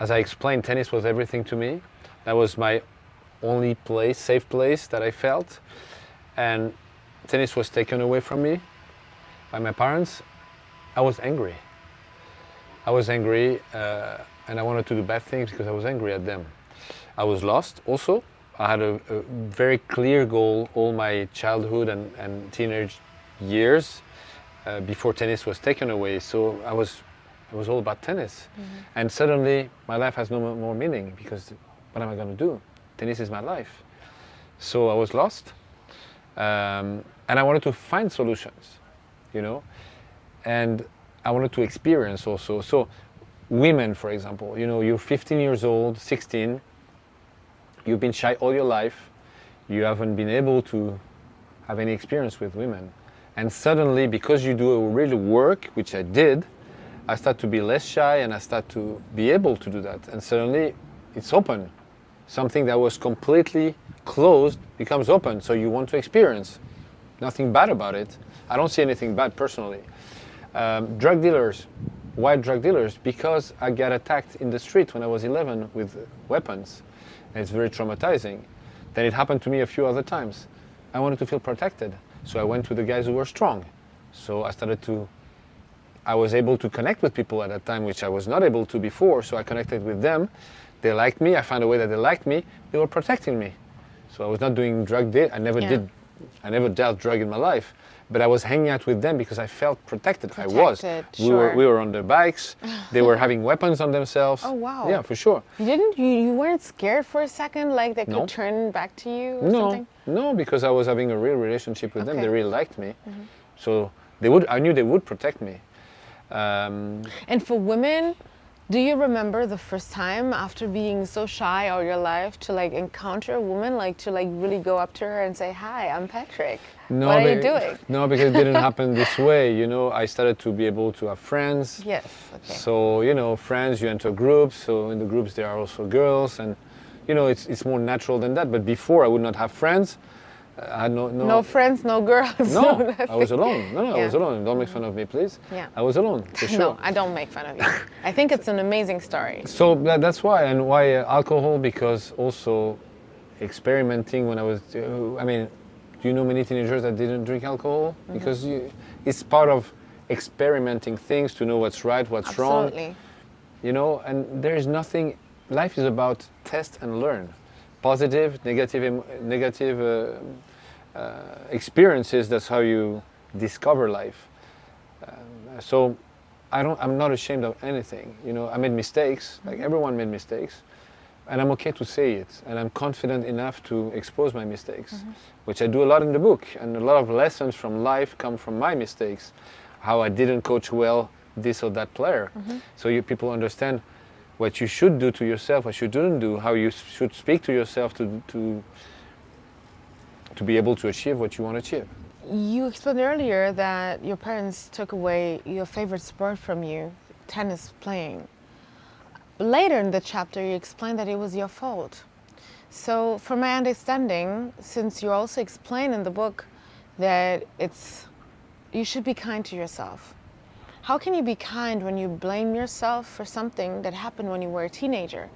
as I explained, tennis was everything to me. That was my only place, safe place that I felt, and tennis was taken away from me by my parents. I was angry. And I wanted to do bad things because I was angry at them. I was lost also. I had a very clear goal all my childhood and teenage years before tennis was taken away. So it was all about tennis. And suddenly my life has no more meaning, because what am I going to do? Tennis is my life. So I was lost. And I wanted to find solutions, you know, and I wanted to experience also. So women, for example, you know, you're 15 years old, 16, you've been shy all your life, you haven't been able to have any experience with women. And suddenly, because you do a real work, which I did, I start to be less shy and I start to be able to do that. And suddenly it's open. Something that was completely closed becomes open, so you want to experience. Nothing bad about it. I don't see anything bad personally. Drug dealers. Why drug dealers? Because I got attacked in the street when I was 11 with weapons. And it's very traumatizing. Then it happened to me a few other times. I wanted to feel protected. So I went to the guys who were strong. So I was able to connect with people at that time, which I was not able to before. So I connected with them. They liked me. I found a way that they liked me. They were protecting me. So I was not doing drug deal. I never dealt drug in my life. But I was hanging out with them because I felt protected. I was. Sure. We were on their bikes. They were having weapons on themselves. Oh, wow. Yeah, for sure. You weren't scared for a second, like they could turn back to you or something? No, because I was having a real relationship with them. They really liked me. So I knew they would protect me. And for women, do you remember the first time after being so shy all your life to like encounter a woman, like to like really go up to her and say, "Hi, I'm Patrick. No, what are you doing?" No, because it didn't happen this way. You know, I started to be able to have friends. Yes. Okay. So, you know, friends, you enter groups. So in the groups there are also girls, and you know, it's more natural than that. But before I would not have friends, I had No friends, no girls. No, I was alone. No, I Yeah. was alone. Don't make fun of me, please. Yeah. I was alone, for sure. No, I don't make fun of you. I think it's an amazing story. So that's why, and why alcohol, because also experimenting when I was, do you know many teenagers that didn't drink alcohol? Because it's part of experimenting things to know what's right, what's wrong. Absolutely. You know, and there is nothing, life is about test and learn. Positive, negative experiences, that's how you discover life. So I'm not ashamed of anything. You know, I made mistakes, like everyone made mistakes, and I'm okay to say it, and I'm confident enough to expose my mistakes, which I do a lot in the book, and a lot of lessons from life come from my mistakes, how I didn't coach well this or that player. So people understand what you should do to yourself, what you shouldn't do, how you should speak to yourself to be able to achieve what you want to achieve. You explained earlier that your parents took away your favorite sport from you, tennis playing. Later in the chapter, you explained that it was your fault. So from my understanding, since you also explain in the book that you should be kind to yourself. How can you be kind when you blame yourself for something that happened when you were a teenager?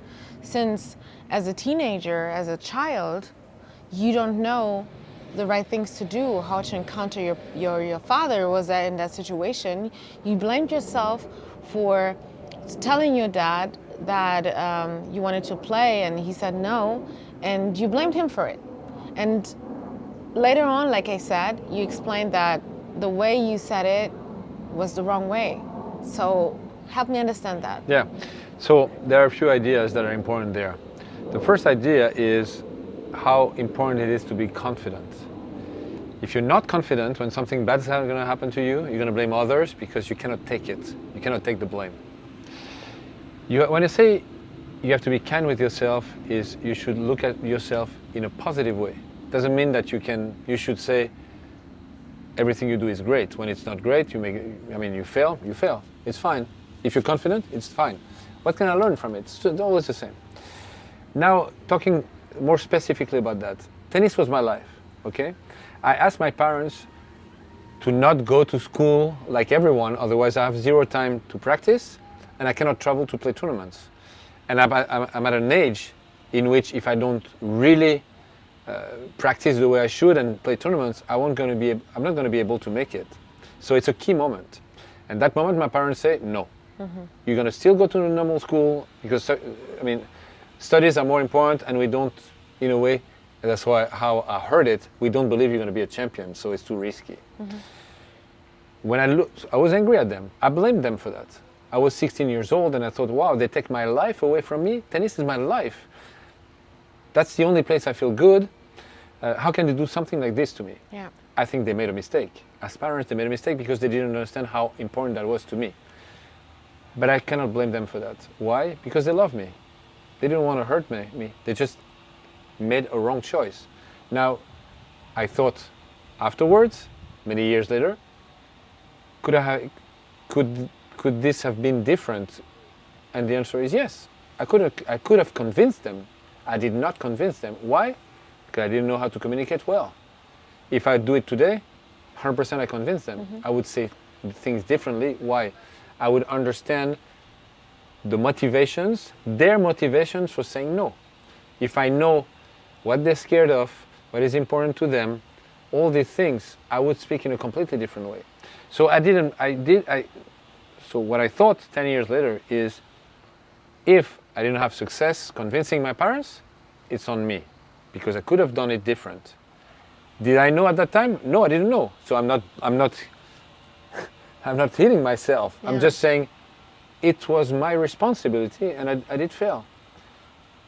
Since as a teenager, as a child, you don't know the right things to do, how to encounter your father was in that situation. You blamed yourself for telling your dad that you wanted to play and he said no, and you blamed him for it. And later on, like I said, you explained that the way you said it was the wrong way. So help me understand that. Yeah, so there are a few ideas that are important there. The first idea is how important it is to be confident. If you're not confident when something bad is going to happen to you, you're going to blame others because you cannot take it. You cannot take the blame. When I say you have to be kind with yourself, is you should look at yourself in a positive way. Doesn't mean that you should say everything you do is great. When it's not great, you fail, it's fine. If you're confident, it's fine. What can I learn from it? It's always the same. Now, talking more specifically about that, tennis was my life, okay? I asked my parents to not go to school like everyone, otherwise I have zero time to practice and I cannot travel to play tournaments. And I'm at an age in which if I don't really practice the way I should and play tournaments, I'm not going to be able to make it. So it's a key moment. And that moment my parents say, no, you're going to still go to the normal school because, studies are more important and we don't, in a way, that's how I heard it, we don't believe you're going to be a champion, so it's too risky. When I was angry at them. I blamed them for that. I was 16 years old and I thought, wow, they take my life away from me? Tennis is my life. That's the only place I feel good. How can they do something like this to me? Yeah. I think they made a mistake. As parents, they made a mistake because they didn't understand how important that was to me. But I cannot blame them for that. Why? Because they love me. They didn't want to hurt me. They just made a wrong choice. Now, I thought afterwards, many years later, could this have been different? And the answer is yes. I could have convinced them. I did not convince them. Why? Because I didn't know how to communicate well. If I do it today, 100% I convince them. I would say things differently. Why? I would understand the motivations, their motivations for saying no. If I know what they're scared of, what is important to them, all these things, I would speak in a completely different way. So so what I thought 10 years later is, if I didn't have success convincing my parents, it's on me, because I could have done it different. Did I know at that time? No, I didn't know. So I'm not hitting myself. Yeah. I'm just saying it was my responsibility and I did fail.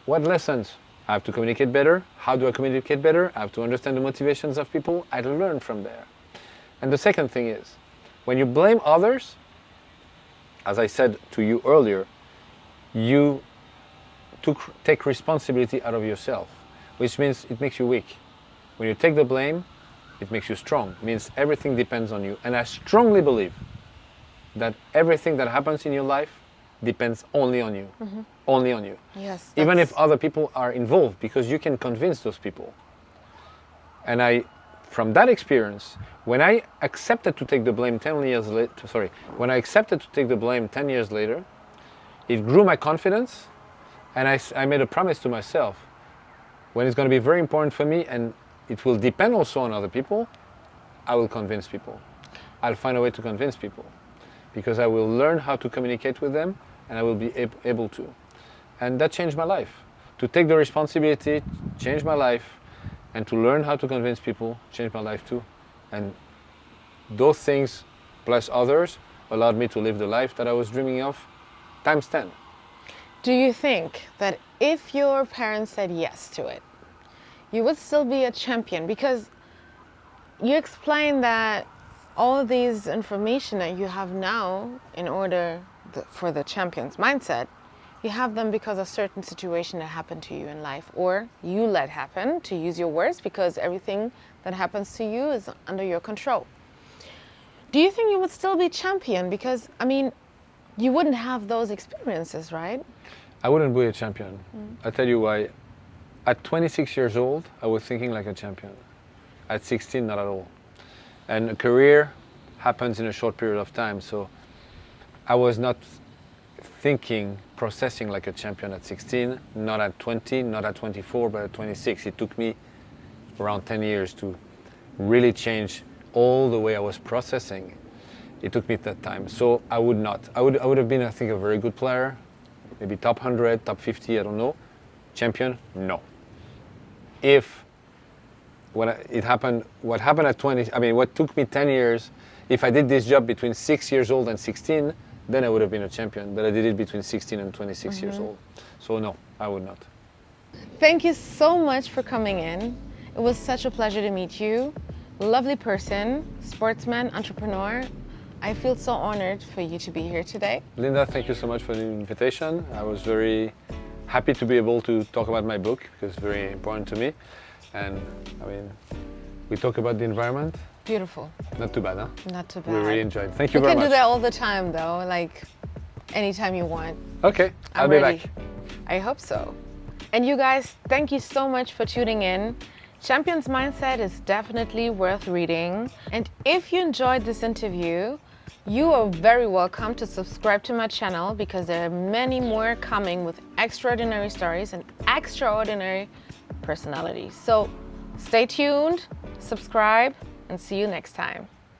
What lessons? I have to communicate better. How do I communicate better? I have to understand the motivations of people. I learn from there. And the second thing is, when you blame others, as I said to you earlier, you take responsibility out of yourself, which means it makes you weak. When you take the blame, it makes you strong. It means everything depends on you. And I strongly believe that everything that happens in your life depends only on you. Only on you. Yes. Even if other people are involved, because you can convince those people. And from that experience, when I accepted to take the blame 10 years later, when I accepted to take the blame 10 years later, it grew my confidence, and I made a promise to myself, when it's going to be very important for me, and it will depend also on other people, I will convince people. I'll find a way to convince people, because I will learn how to communicate with them, and I will be able to. And that changed my life. To take the responsibility changed my life, and to learn how to convince people changed my life too. And those things, plus others, allowed me to live the life that I was dreaming of, times 10. Do you think that if your parents said yes to it, you would still be a champion? Because you explained that all these information that you have now in order for the champion's mindset, you have them because of certain situation that happened to you in life, or you let happen, to use your words, because everything that happens to you is under your control. Do you think you would still be champion? Because, I mean, you wouldn't have those experiences, right? I wouldn't be a champion. I'll tell you why. At 26 years old, I was thinking like a champion. At 16, not at all. And a career happens in a short period of time, so I was not thinking, processing like a champion at 16, not at 20, not at 24, but at 26. It took me around 10 years to really change all the way I was processing. It took me that time, so I would not. I would have been, I think, a very good player, maybe top 100, top 50, I don't know. Champion, no. What happened at 20, I mean, what took me 10 years, if I did this job between 6 years old and 16, then I would have been a champion, but I did it between 16 and 26 years old. So no, I would not. Thank you so much for coming in. It was such a pleasure to meet you. Lovely person, sportsman, entrepreneur. I feel so honored for you to be here today. Linda, thank you so much for the invitation. I was very happy to be able to talk about my book, because it's very important to me. And I mean, we talk about the environment. Beautiful. Not too bad, huh? Not too bad. We really enjoyed. Thank you We very can much. do that all the time, though, like anytime you want. Okay, I'll I'm be ready. back. I hope so. And you guys, thank you so much for tuning in. Champion's Mindset is definitely worth reading. And if you enjoyed this interview, you are very welcome to subscribe to my channel, because there are many more coming with extraordinary stories and extraordinary personalities. So stay tuned, subscribe, and see you next time.